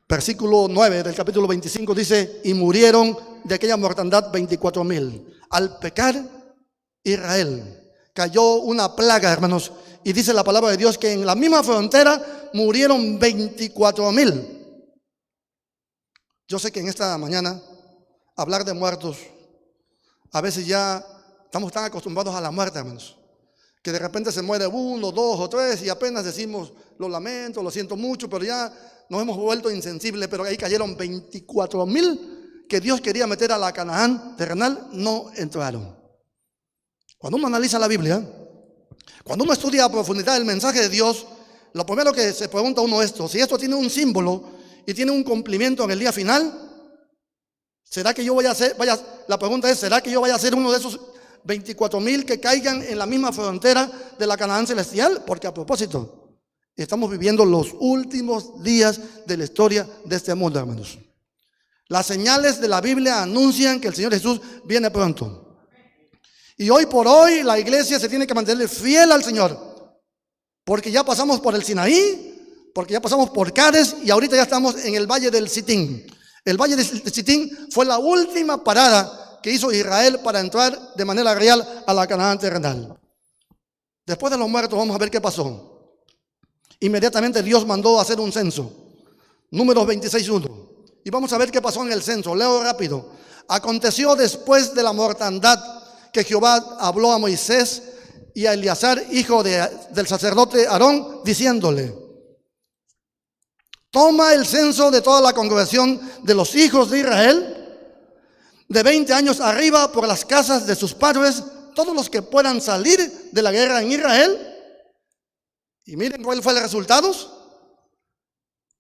Versículo 9 del capítulo 25 dice, y murieron de aquella mortandad 24,000. Al pecar Israel, cayó una plaga, hermanos, y dice la palabra de Dios que en la misma frontera murieron 24,000. Yo sé que en esta mañana hablar de muertos, a veces ya estamos tan acostumbrados a la muerte, hermanos, que de repente se muere 1, 2 o 3 y apenas decimos, lo lamento, lo siento mucho, pero ya nos hemos vuelto insensibles. Pero ahí cayeron 24,000 que Dios quería meter a la Canaán terrenal, no entraron. Cuando uno analiza la Biblia, cuando uno estudia a profundidad el mensaje de Dios, lo primero que se pregunta uno es si esto tiene un símbolo y tiene un cumplimiento en el día final. ¿Será que yo voy a ser, la pregunta es, ¿será que yo vaya a ser uno de esos 24,000 que caigan en la misma frontera de la Canaán celestial? Porque a propósito, Estamos viviendo los últimos días de la historia de este mundo, hermanos. Las señales de la Biblia anuncian que el Señor Jesús viene pronto. Y hoy por hoy la iglesia se tiene que mantener fiel al Señor. Porque ya pasamos por el Sinaí, porque ya pasamos por Cades y ahorita ya estamos en el valle del Sitín. El valle del Sitín fue la última parada que hizo Israel para entrar de manera real a la Canaán terrenal. Después de los muertos vamos a ver qué pasó. Inmediatamente Dios mandó a hacer un censo. Números 26:1. Y vamos a ver qué pasó en el censo. Leo rápido. Aconteció después de la mortandad que Jehová habló a Moisés y a Eleazar, hijo del sacerdote Aarón, diciéndole: toma el censo de toda la congregación de los hijos de Israel, de 20 años arriba, por las casas de sus padres, todos los que puedan salir de la guerra en Israel. Y miren cuál fue el resultado.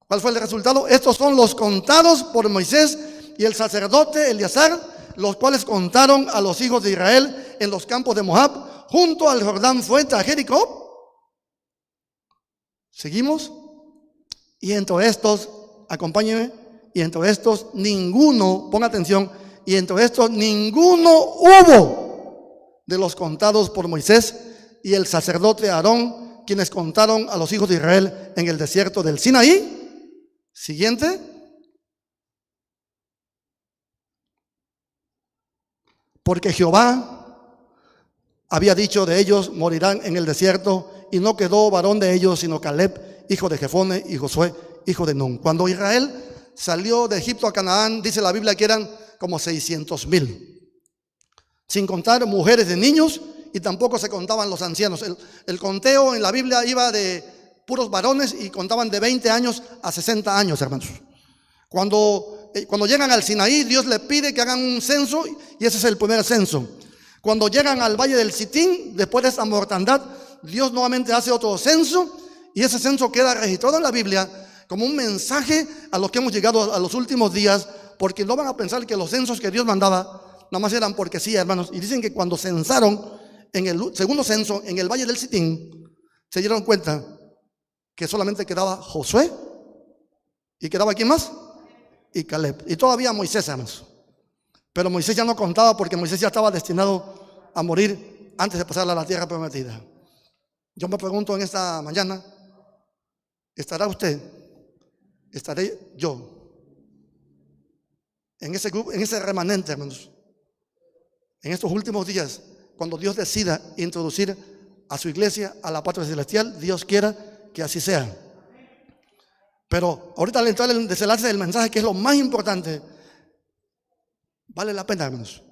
¿Cuál fue el resultado? Estos son los contados por Moisés y el sacerdote Eleazar, los cuales contaron a los hijos de Israel en los campos de Moab, junto al Jordán frente a Jericó. Seguimos. Y entre estos, acompáñenme, y entre estos ninguno, ponga atención, y entre estos ninguno hubo de los contados por Moisés y el sacerdote Aarón, quienes contaron a los hijos de Israel en el desierto del Sinaí. Siguiente. Porque Jehová había dicho de ellos: morirán en el desierto, y no quedó varón de ellos sino Caleb, hijo de Jefone, y Josué, hijo de Nun. Cuando Israel salió de Egipto a Canaán, dice la Biblia que eran como 600,000, sin contar mujeres de niños, y tampoco se contaban los ancianos. El conteo en la Biblia iba de puros varones y contaban de 20 años a 60 años, hermanos. Cuando llegan al Sinaí, Dios le pide que hagan un censo, y ese es el primer censo. Cuando llegan al valle del Sitín, después de esa mortandad, Dios nuevamente hace otro censo, y ese censo queda registrado en la Biblia como un mensaje a los que hemos llegado a los últimos días, porque no van a pensar que los censos que Dios mandaba nada más eran porque sí, hermanos. Y dicen que cuando censaron en el segundo censo en el valle del Sitín, se dieron cuenta que solamente quedaba Josué, y quedaba ¿quién más? Y Caleb, y todavía Moisés, hermanos. Pero Moisés ya no contaba, porque Moisés ya estaba destinado a morir antes de pasar a la tierra prometida. Yo me pregunto en esta mañana: ¿estará usted? ¿Estaré yo en ese grupo, en ese remanente, hermanos, en estos últimos días, cuando Dios decida introducir a su iglesia a la patria celestial? Dios quiera que así sea. Pero ahorita, al entrar en el desenlace del mensaje, que es lo más importante, vale la pena, hermanos,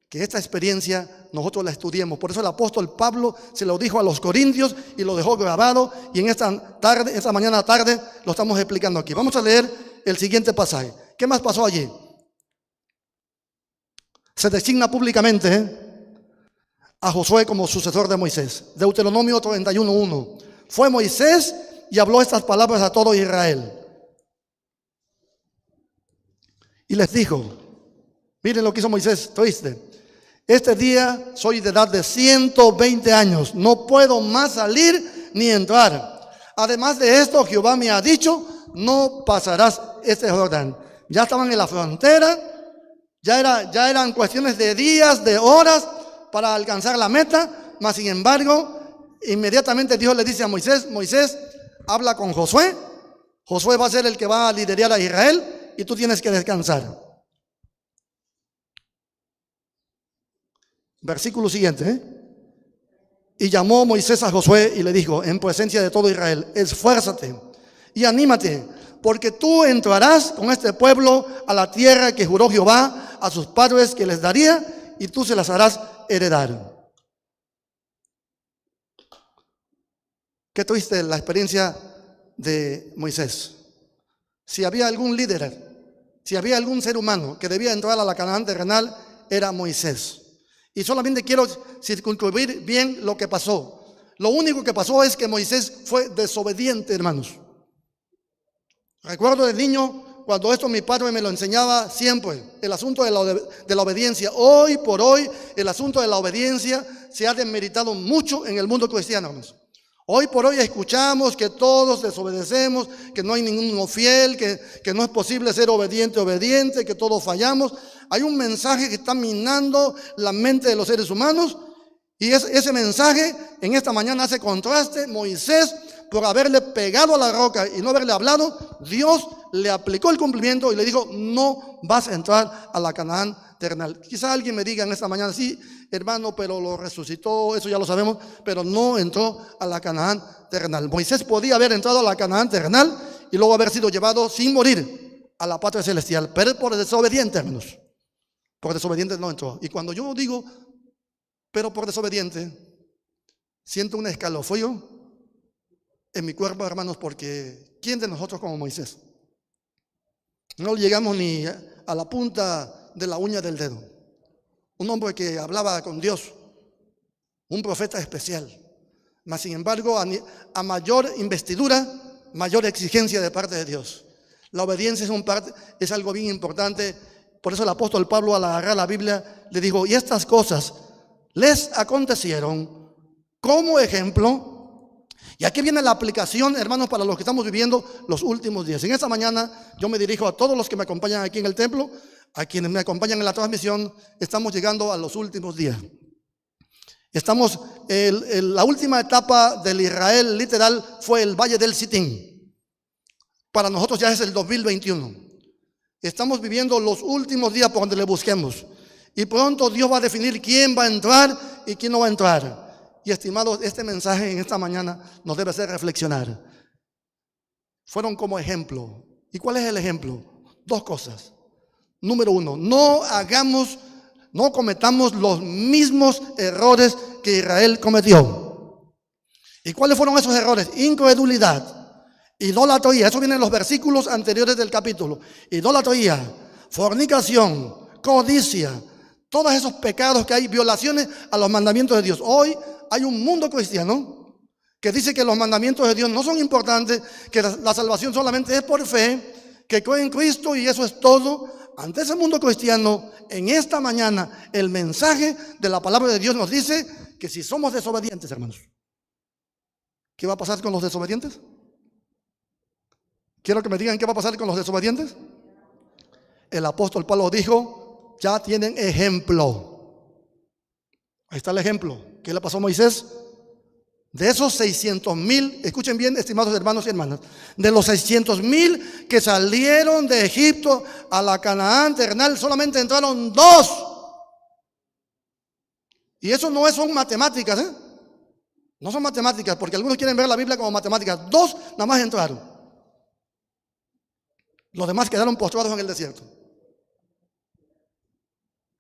que esta experiencia nosotros la estudiemos. Por eso el apóstol Pablo se lo dijo a los corintios y lo dejó grabado, y en esta mañana tarde lo estamos explicando aquí. Vamos a leer el siguiente pasaje. ¿Qué más pasó allí? Se designa públicamente a Josué como sucesor de Moisés. Deuteronomio 31:1. Fue Moisés y habló estas palabras a todo Israel. Y les dijo: miren lo que hizo Moisés, ¿oíste? Este día soy de edad de 120 años, no puedo más salir ni entrar. Además de esto, Jehová me ha dicho: no pasarás este Jordán. Ya estaban en la frontera, ya eran cuestiones de días, de horas para alcanzar la meta. Mas sin embargo, inmediatamente Dios le dice a Moisés: Moisés, habla con Josué. Josué va a ser el que va a liderar a Israel, y tú tienes que descansar. Versículo siguiente, Y llamó Moisés a Josué y le dijo en presencia de todo Israel: esfuérzate y anímate, porque tú entrarás con este pueblo a la tierra que juró Jehová a sus padres que les daría, y tú se las harás heredar. Qué triste la experiencia de Moisés. Si había algún líder, si había algún ser humano que debía entrar a la Canaán terrenal, era Moisés. Y solamente quiero circunscribir bien lo que pasó. Lo único que pasó es que Moisés fue desobediente, hermanos. Recuerdo de niño, cuando esto mi padre me lo enseñaba siempre, el asunto de la obediencia. Hoy por hoy, el asunto de la obediencia se ha demeritado mucho en el mundo cristiano, hermanos. Hoy por hoy escuchamos que todos desobedecemos, que no hay ninguno fiel, que no es posible ser obediente, que todos fallamos. Hay un mensaje que está minando la mente de los seres humanos, y ese mensaje en esta mañana hace contraste. Moisés, por haberle pegado a la roca y no haberle hablado, Dios le aplicó el cumplimiento y le dijo: no vas a entrar a la Canaán terrenal. Quizá alguien me diga en esta mañana: sí, hermano, pero lo resucitó, eso ya lo sabemos, pero no entró a la Canaán terrenal. Moisés podía haber entrado a la Canaán terrenal y luego haber sido llevado sin morir a la patria celestial, pero por desobediente, hermanos. Por desobediente no entró. Y cuando yo digo pero por desobediente, siento un escalofrío en mi cuerpo, hermanos, porque ¿quién de nosotros como Moisés? No llegamos ni a la punta de la uña del dedo. Un hombre que hablaba con Dios, un profeta especial. Mas sin embargo, a mayor investidura, mayor exigencia de parte de Dios. La obediencia es algo bien importante. Por eso el apóstol Pablo, al agarrar la Biblia, le dijo: y estas cosas les acontecieron como ejemplo. Y aquí viene la aplicación, hermanos, para los que estamos viviendo los últimos días. En esta mañana yo me dirijo a todos los que me acompañan aquí en el templo, a quienes me acompañan en la transmisión. Estamos llegando a los últimos días. Estamos en la última etapa del Israel literal fue el Valle del Sitín. Para nosotros ya es el 2021. Estamos viviendo los últimos días por donde le busquemos. Y pronto Dios va a definir quién va a entrar y quién no va a entrar. Y estimados, este mensaje en esta mañana nos debe hacer reflexionar. Fueron como ejemplo. ¿Y cuál es el ejemplo? Dos cosas. Número uno, no cometamos los mismos errores que Israel cometió. ¿Y cuáles fueron esos errores? Incredulidad, idolatría. Eso viene en los versículos anteriores del capítulo. Idolatría, fornicación, codicia. Todos esos pecados que hay, violaciones a los mandamientos de Dios. Hoy hay un mundo cristiano que dice que los mandamientos de Dios no son importantes, que la salvación solamente es por fe, que cree en Cristo y eso es todo. Ante ese mundo cristiano, en esta mañana, el mensaje de la palabra de Dios nos dice que si somos desobedientes, hermanos, ¿qué va a pasar con los desobedientes? Quiero que me digan qué va a pasar con los desobedientes. El apóstol Pablo dijo: ya tienen ejemplo. Ahí está el ejemplo. ¿Qué le pasó a Moisés? De esos 600,000, escuchen bien, estimados hermanos y hermanas, de los 600,000 que salieron de Egipto a la Canaán terrenal, solamente entraron 2. Y eso no son matemáticas, ¿eh? No son matemáticas, porque algunos quieren ver la Biblia como matemáticas. 2 nada más entraron. Los demás quedaron postrados en el desierto.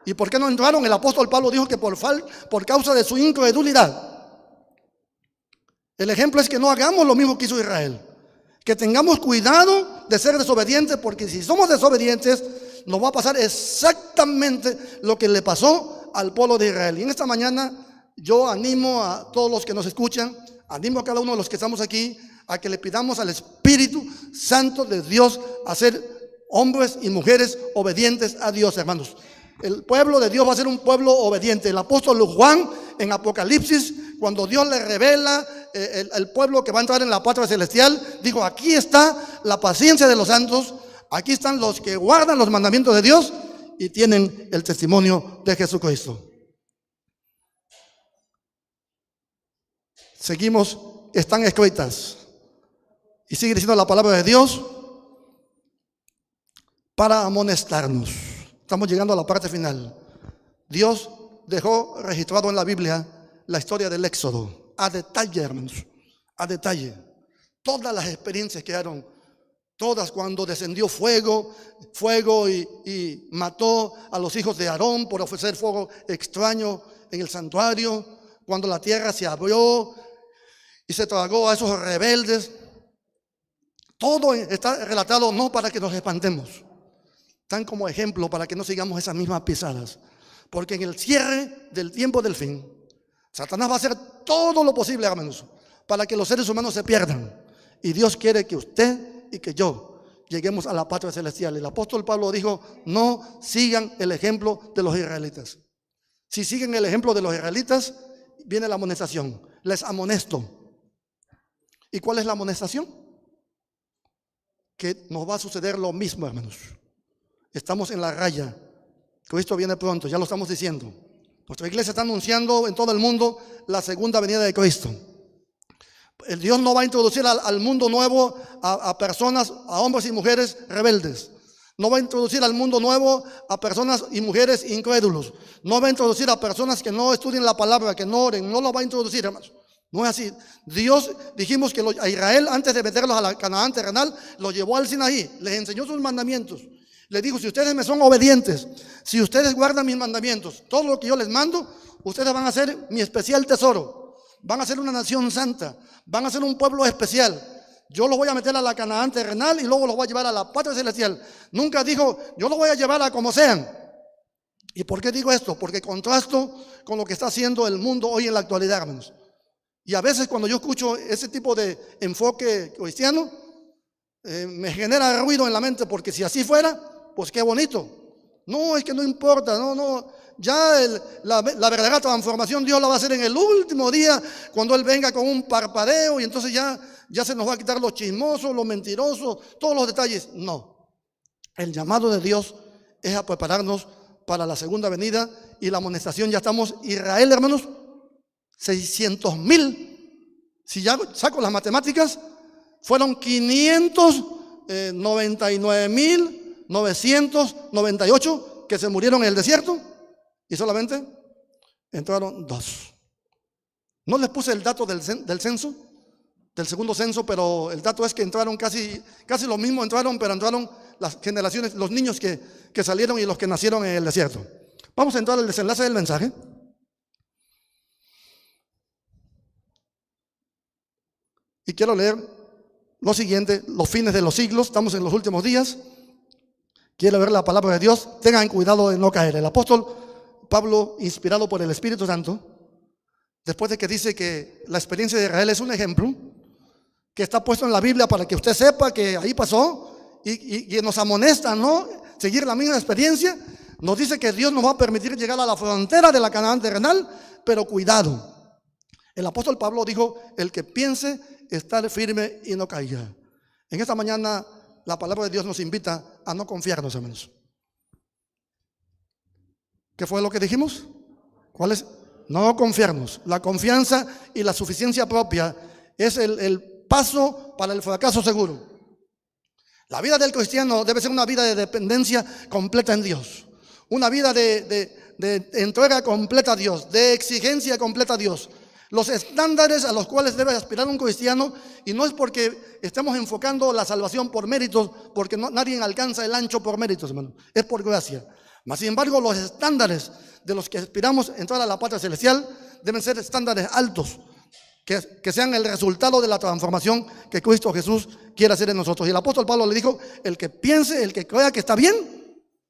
¿Y por qué no entraron? El apóstol Pablo dijo que por causa de su incredulidad. El ejemplo es que no hagamos lo mismo que hizo Israel. Que tengamos cuidado de ser desobedientes, porque si somos desobedientes, nos va a pasar exactamente lo que le pasó al pueblo de Israel. Y en esta mañana yo animo a todos los que nos escuchan, animo a cada uno de los que estamos aquí, a que le pidamos al Espíritu Santo de Dios a ser hombres y mujeres obedientes a Dios, hermanos. El pueblo de Dios va a ser un pueblo obediente. El apóstol Juan en Apocalipsis, cuando Dios le revela el pueblo que va a entrar en la patria celestial, dijo: aquí está la paciencia de los santos, aquí están los que guardan los mandamientos de Dios y tienen el testimonio de Jesucristo. Seguimos, están escritas. Y sigue diciendo la palabra de Dios para amonestarnos. Estamos llegando a la parte final. Dios dejó registrado en la Biblia la historia del Éxodo, a detalle, hermanos, a detalle. Todas las experiencias quedaron, todas, cuando descendió fuego y mató a los hijos de Aarón por ofrecer fuego extraño en el santuario, cuando la tierra se abrió y se tragó a esos rebeldes. Todo está relatado no para que nos espantemos, tan como ejemplo para que no sigamos esas mismas pisadas. Porque en el cierre del tiempo del fin, Satanás va a hacer todo lo posible, hermanos, para que los seres humanos se pierdan. Y Dios quiere que usted y que yo lleguemos a la patria celestial. El apóstol Pablo dijo: no sigan el ejemplo de los israelitas. Si siguen el ejemplo de los israelitas, viene la amonestación. Les amonesto. ¿Y cuál es la amonestación? Que nos va a suceder lo mismo, hermanos. Estamos en la raya. Cristo viene pronto, ya lo estamos diciendo. Nuestra iglesia está anunciando en todo el mundo la segunda venida de Cristo. El Dios no va a introducir al mundo nuevo a personas, a hombres y mujeres rebeldes. No va a introducir al mundo nuevo a personas y mujeres incrédulos. No va a introducir a personas que no estudien la palabra, que no oren. No lo va a introducir, hermanos. No es así. Dios, dijimos que a Israel, antes de meterlos a la Canaán terrenal, los llevó al Sinaí, les enseñó sus mandamientos. Le dijo: si ustedes me son obedientes, si ustedes guardan mis mandamientos, todo lo que yo les mando, ustedes van a ser mi especial tesoro. Van a ser una nación santa, van a ser un pueblo especial. Yo los voy a meter a la Canaán terrenal y luego los voy a llevar a la patria celestial. Nunca dijo: yo los voy a llevar a como sean. ¿Y por qué digo esto? Porque contrasto con lo que está haciendo el mundo hoy en la actualidad, hermanos. Y a veces cuando yo escucho ese tipo de enfoque cristiano, me genera ruido en la mente, porque si así fuera, pues qué bonito. No, es que no importa, no. Ya la verdadera transformación Dios la va a hacer en el último día, cuando Él venga con un parpadeo, y entonces ya se nos va a quitar los chismosos, los mentirosos, todos los detalles. No, el llamado de Dios es a prepararnos para la segunda venida, y la amonestación ya estamos. Israel, hermanos, 600,000, si ya saco las matemáticas, fueron 599,998 que se murieron en el desierto, y solamente entraron 2. No les puse el dato del censo, del segundo censo, pero el dato es que entraron casi lo mismo entraron, pero entraron las generaciones, los niños que salieron y los que nacieron en el desierto. Vamos a entrar al desenlace del mensaje. Y quiero leer lo siguiente: los fines de los siglos, estamos en los últimos días. Quiero ver la palabra de Dios. Tengan cuidado de no caer. El apóstol Pablo, inspirado por el Espíritu Santo, después de que dice que la experiencia de Israel es un ejemplo que está puesto en la Biblia para que usted sepa que ahí pasó, y nos amonesta no seguir la misma experiencia, nos dice que Dios nos va a permitir llegar a la frontera de la Canaán terrenal, pero cuidado. El apóstol Pablo dijo: el que piense estar firme y no caiga. En esta mañana la palabra de Dios nos invita a no confiarnos, hermanos. ¿Qué fue lo que dijimos? ¿Cuál es? No confiarnos. La confianza y la suficiencia propia es el paso para el fracaso seguro. La vida del cristiano debe ser una vida de dependencia completa en Dios, una vida de entrega completa a Dios, de exigencia completa a Dios. Los estándares a los cuales debe aspirar un cristiano, y no es porque estemos enfocando la salvación por méritos, porque nadie alcanza el ancho por méritos, hermano, es por gracia. Mas sin embargo, los estándares de los que aspiramos a entrar a la patria celestial deben ser estándares altos, que sean el resultado de la transformación que Cristo Jesús quiere hacer en nosotros. Y el apóstol Pablo le dijo: el que piense, el que crea que está bien,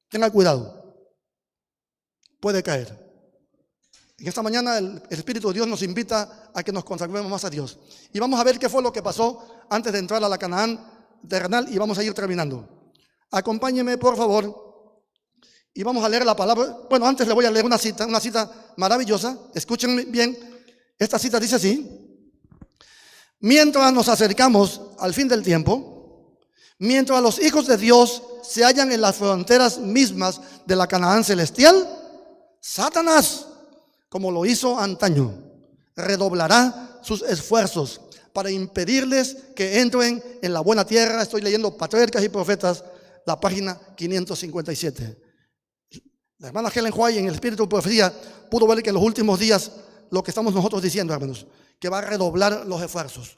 tenga cuidado, puede caer. En esta mañana el Espíritu de Dios nos invita a que nos consagremos más a Dios. Y vamos a ver qué fue lo que pasó antes de entrar a la Canaán terrenal, y vamos a ir terminando. Acompáñenme, por favor, y vamos a leer la palabra. Bueno, antes le voy a leer una cita maravillosa. Escuchen bien. Esta cita dice así: mientras nos acercamos al fin del tiempo, mientras los hijos de Dios se hallan en las fronteras mismas de la Canaán celestial, Satanás, como lo hizo antaño, redoblará sus esfuerzos para impedirles que entren en la buena tierra. Estoy leyendo Patriarcas y Profetas, la página 557. La hermana Helen White, en el Espíritu de Profecía, pudo ver que en los últimos días, lo que estamos nosotros diciendo, hermanos, que va a redoblar los esfuerzos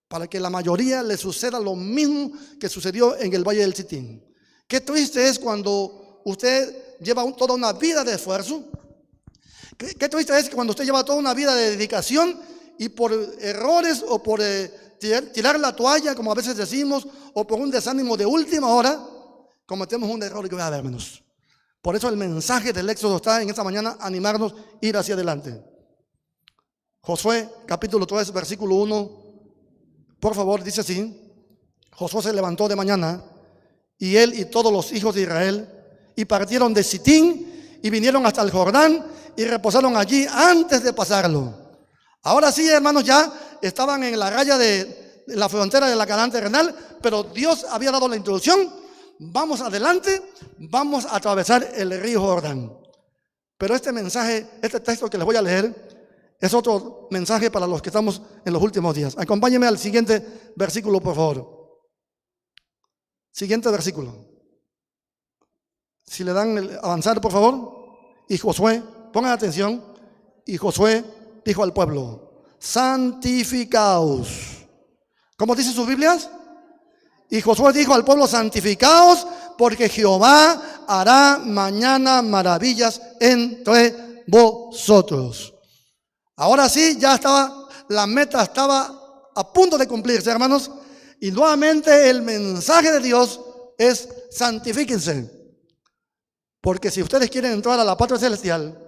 para que la mayoría le suceda lo mismo que sucedió en el Valle del Sitín. Qué triste es cuando usted lleva toda una vida de esfuerzo. Qué triste es cuando usted lleva toda una vida de dedicación, y por errores o por tirar la toalla, como a veces decimos, o por un desánimo de última hora, cometemos un error grave, hermanos. Por eso el mensaje del Éxodo está en esta mañana: animarnos a ir hacia adelante. Josué capítulo 3 versículo 1, por favor, dice así: Josué se levantó de mañana, y él y todos los hijos de Israel, y partieron de Sitín y vinieron hasta el Jordán y reposaron allí antes de pasarlo. Ahora sí, hermanos, ya estaban en la raya de la frontera de la Canaán terrenal, pero Dios había dado la instrucción: vamos adelante, vamos a atravesar el río Jordán. Pero este mensaje, este texto que les voy a leer, es otro mensaje para los que estamos en los últimos días. Acompáñenme al siguiente versículo, por favor. Siguiente versículo. Si le dan el avanzar, por favor. Y Josué, pongan atención, y Josué dijo al pueblo: santificaos. ¿Cómo dice sus Biblias? Y Josué dijo al pueblo: santificaos, porque Jehová hará mañana maravillas entre vosotros. Ahora sí, ya estaba, la meta estaba a punto de cumplirse, hermanos. Y nuevamente el mensaje de Dios es: santifíquense. Porque si ustedes quieren entrar a la patria celestial,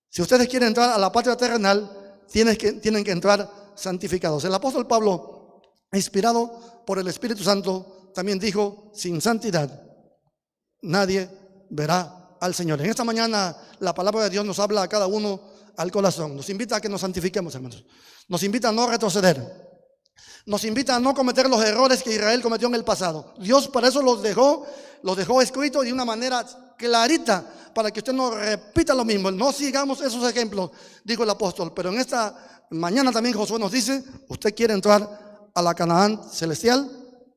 si ustedes quieren entrar a la patria terrenal, tienen que entrar santificados. El apóstol Pablo, inspirado por el Espíritu Santo, también dijo: sin santidad nadie verá al Señor. En esta mañana la palabra de Dios nos habla a cada uno al corazón. Nos invita a que nos santifiquemos, hermanos. Nos invita a no retroceder. Nos invita a no cometer los errores que Israel cometió en el pasado. Dios para eso los dejó escritos de una manera clarita, para que usted no repita lo mismo. No sigamos esos ejemplos, dijo el apóstol. Pero en esta mañana también Josué nos dice: usted quiere entrar a la Canaán celestial,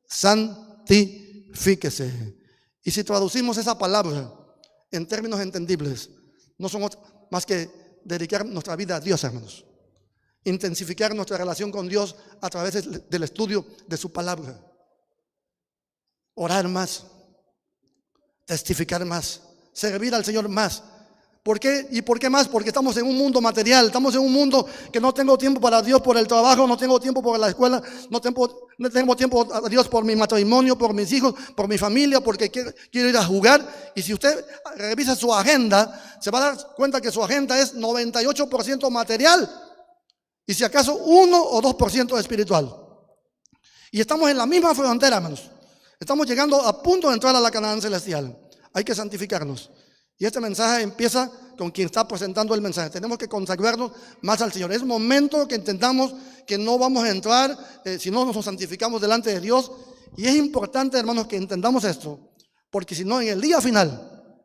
santifíquese. Y si traducimos esa palabra en términos entendibles, no son más que dedicar nuestra vida a Dios, hermanos. Intensificar nuestra relación con Dios a través del estudio de su palabra. Orar más, testificar más, servir al Señor más. ¿Por qué? ¿Y por qué más? Porque estamos en un mundo material, estamos en un mundo que no tengo tiempo para Dios por el trabajo, no tengo tiempo por la escuela, no tengo tiempo a Dios por mi matrimonio, por mis hijos, por mi familia, porque quiero ir a jugar. Y si usted revisa su agenda, se va a dar cuenta que su agenda es 98% material. Y si acaso 1 o 2% espiritual. Y estamos en la misma frontera, hermanos. Estamos llegando a punto de entrar a la Canaán celestial. Hay que santificarnos. Y este mensaje empieza con quien está presentando el mensaje. Tenemos que consagrarnos más al Señor. Es momento que entendamos que no vamos a entrar si no nos santificamos delante de Dios. Y es importante, hermanos, que entendamos esto. Porque si no, en el día final,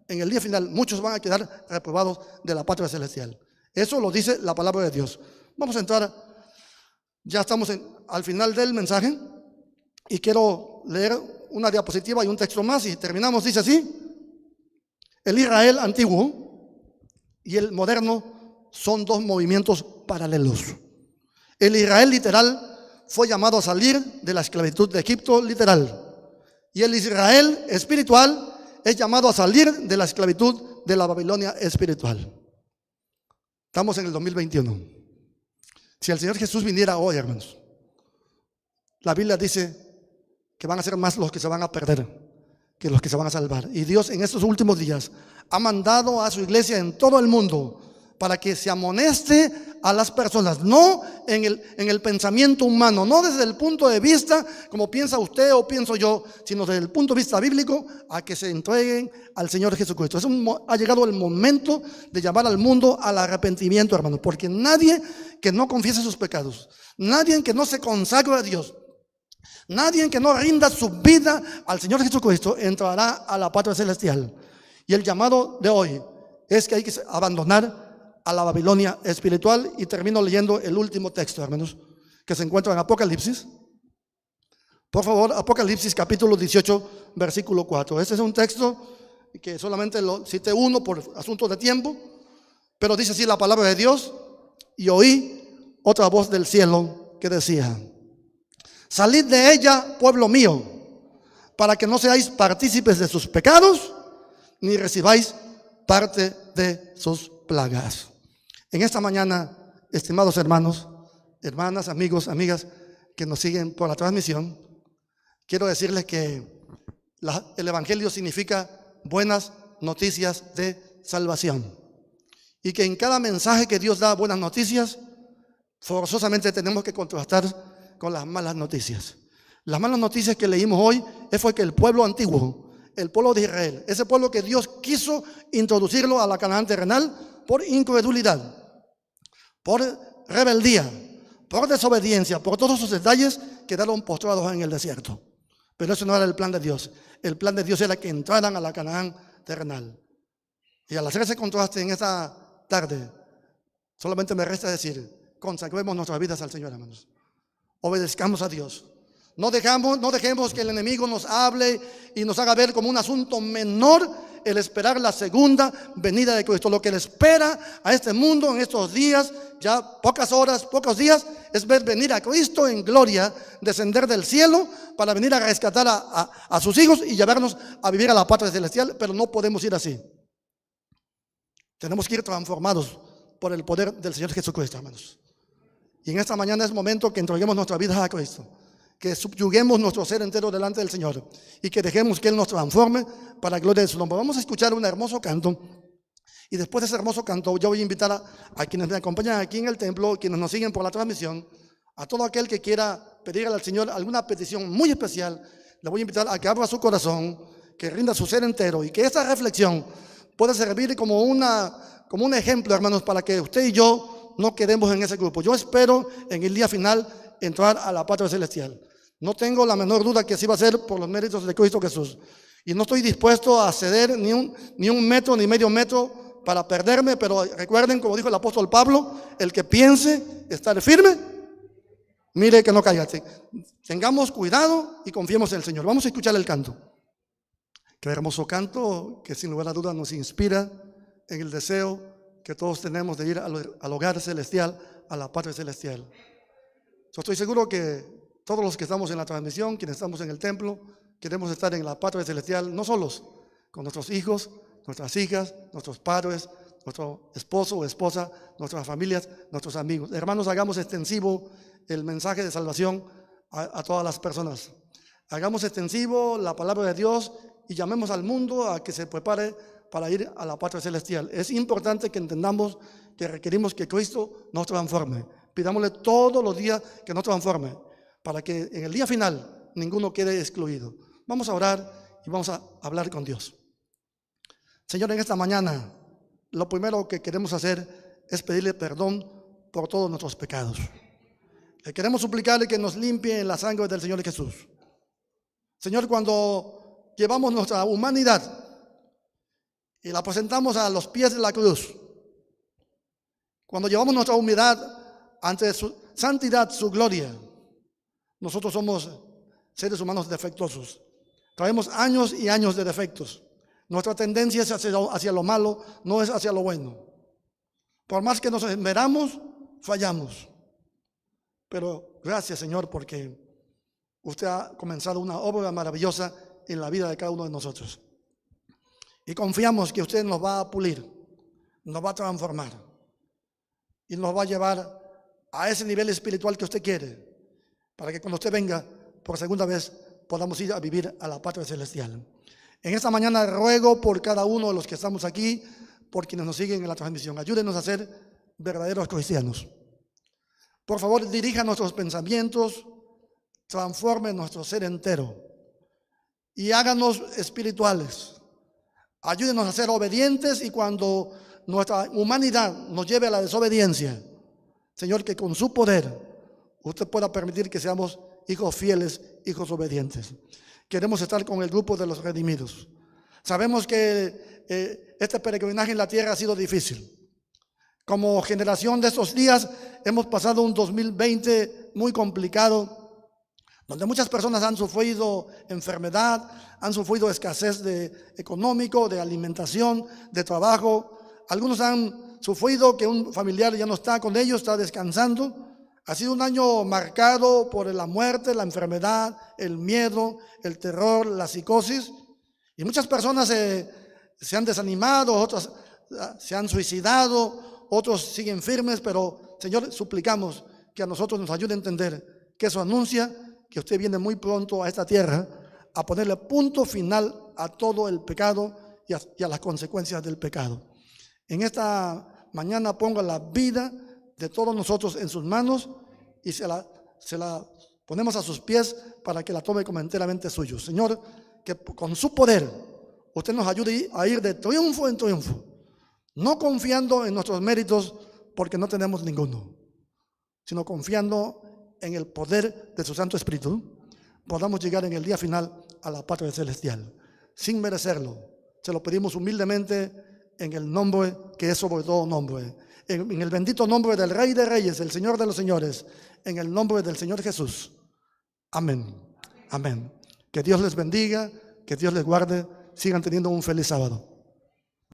muchos van a quedar reprobados de la patria celestial. Eso lo dice la palabra de Dios. Vamos a entrar, ya estamos al final del mensaje, y quiero leer una diapositiva y un texto más y terminamos. Dice así: el Israel antiguo y el moderno son dos movimientos paralelos. El Israel literal fue llamado a salir de la esclavitud de Egipto literal, y el Israel espiritual es llamado a salir de la esclavitud de la Babilonia espiritual. Estamos en el 2021. Si el Señor Jesús viniera hoy, hermanos, la Biblia dice que van a ser más los que se van a perder que los que se van a salvar. Y Dios en estos últimos días ha mandado a su iglesia en todo el mundo para que se amoneste a las personas, no en el pensamiento humano, no desde el punto de vista como piensa usted o pienso yo, sino desde el punto de vista bíblico, a que se entreguen al Señor Jesucristo. Ha llegado el momento de llamar al mundo al arrepentimiento, hermanos, porque nadie que no confiese sus pecados, nadie que no se consagre a Dios, nadie que no rinda su vida al Señor Jesucristo entrará a la patria celestial. Y el llamado de hoy es que hay que abandonar a la Babilonia espiritual. Y termino leyendo el último texto, hermanos, que se encuentra en Apocalipsis. Por favor, Apocalipsis capítulo 18, versículo 4. Este es un texto que solamente lo cité uno por asuntos de tiempo, pero dice así la palabra de Dios: y oí otra voz del cielo que decía: salid de ella, pueblo mío, para que no seáis partícipes de sus pecados, ni recibáis parte de sus plagas. En esta mañana, estimados hermanos, hermanas, amigos, amigas que nos siguen por la transmisión, quiero decirles que el Evangelio significa buenas noticias de salvación. Y que en cada mensaje que Dios da buenas noticias, forzosamente tenemos que contrastar con las malas noticias. Las malas noticias que leímos hoy fue que el pueblo antiguo, el pueblo de Israel, ese pueblo que Dios quiso introducirlo a la Canaán terrenal, por incredulidad, por rebeldía, por desobediencia, por todos esos detalles, quedaron postrados en el desierto. Pero eso no era el plan de Dios. El plan de Dios era que entraran a la Canaán terrenal. Y al hacer ese contraste en esta tarde, solamente me resta decir, consagremos nuestras vidas al Señor, hermanos. Obedezcamos a Dios. No dejemos que el enemigo nos hable y nos haga ver como un asunto menor el esperar la segunda venida de Cristo. Lo que le espera a este mundo en estos días, ya pocas horas, pocos días, es ver venir a Cristo en gloria, descender del cielo para venir a rescatar a sus hijos y llevarnos a vivir a la patria celestial. Pero no podemos ir así. Tenemos que ir transformados por el poder del Señor Jesucristo, hermanos. Y en esta mañana es momento que entreguemos nuestra vida a Cristo, que subyuguemos nuestro ser entero delante del Señor y que dejemos que Él nos transforme para la gloria de su nombre. Vamos a escuchar un hermoso canto y después de ese hermoso canto yo voy a invitar a quienes me acompañan aquí en el templo, quienes nos siguen por la transmisión, a todo aquel que quiera pedirle al Señor alguna petición muy especial. Le voy a invitar a que abra su corazón, que rinda su ser entero y que esta reflexión pueda servir como un ejemplo, hermanos, para que usted y yo no quedemos en ese grupo. Yo espero en el día final entrar a la patria celestial. No tengo la menor duda que así va a ser por los méritos de Cristo Jesús. Y no estoy dispuesto a ceder ni un metro ni medio metro para perderme, pero recuerden, como dijo el apóstol Pablo, el que piense estar firme, mire que no caiga. Tengamos cuidado y confiemos en el Señor. Vamos a escuchar el canto. Qué hermoso canto que sin lugar a dudas nos inspira en el deseo que todos tenemos de ir al hogar celestial, a la patria celestial. Yo estoy seguro que todos los que estamos en la transmisión, quienes estamos en el templo, queremos estar en la patria celestial, no solos, con nuestros hijos, nuestras hijas, nuestros padres, nuestro esposo o esposa, nuestras familias, nuestros amigos. Hermanos, hagamos extensivo el mensaje de salvación a todas las personas. Hagamos extensivo la palabra de Dios y llamemos al mundo a que se prepare para ir a la patria celestial. Es importante que entendamos que requerimos que Cristo nos transforme. Pidámosle todos los días que nos transforme, para que en el día final ninguno quede excluido. Vamos a orar y vamos a hablar con Dios. Señor, en esta mañana, lo primero que queremos hacer es pedirle perdón por todos nuestros pecados. Le queremos suplicarle que nos limpie en la sangre del Señor Jesús. Señor, cuando llevamos nuestra humanidad y la presentamos a los pies de la cruz, cuando llevamos nuestra humildad ante su santidad, su gloria, nosotros somos seres humanos defectuosos. Traemos años y años de defectos. Nuestra tendencia es hacia lo malo, no es hacia lo bueno. Por más que nos esmeramos, fallamos. Pero gracias, Señor, porque usted ha comenzado una obra maravillosa en la vida de cada uno de nosotros. Y confiamos que usted nos va a pulir, nos va a transformar y nos va a llevar a ese nivel espiritual que usted quiere, para que cuando usted venga por segunda vez podamos ir a vivir a la patria celestial. En esta mañana ruego por cada uno de los que estamos aquí, por quienes nos siguen en la transmisión. Ayúdenos a ser verdaderos cristianos. Por favor, dirija nuestros pensamientos, transforme nuestro ser entero y háganos espirituales. Ayúdenos a ser obedientes y cuando nuestra humanidad nos lleve a la desobediencia, Señor, que con su poder usted pueda permitir que seamos hijos fieles, hijos obedientes. Queremos estar con el grupo de los redimidos. Sabemos que este peregrinaje en la tierra ha sido difícil. Como generación de estos días hemos pasado un 2020 muy complicado, donde muchas personas han sufrido enfermedad, han sufrido escasez económico, de alimentación, de trabajo. Algunos han sufrido que un familiar ya no está con ellos, está descansando. Ha sido un año marcado por la muerte, la enfermedad, el miedo, el terror, la psicosis. Y muchas personas se han desanimado, otras se han suicidado, otros siguen firmes, pero Señor, suplicamos que a nosotros nos ayude a entender que eso anuncia que usted viene muy pronto a esta tierra a ponerle punto final a todo el pecado y a las consecuencias del pecado. En esta mañana ponga la vida de todos nosotros en sus manos y se la ponemos a sus pies para que la tome como enteramente suyo. Señor, que con su poder usted nos ayude a ir de triunfo en triunfo, no confiando en nuestros méritos porque no tenemos ninguno, sino confiando en el poder de su Santo Espíritu, podamos llegar en el día final a la patria celestial, sin merecerlo. Se lo pedimos humildemente en el nombre que es sobre todo nombre, en el bendito nombre del Rey de Reyes, el Señor de los Señores, en el nombre del Señor Jesús. Amén. Amén. Que Dios les bendiga, que Dios les guarde. Sigan teniendo un feliz sábado.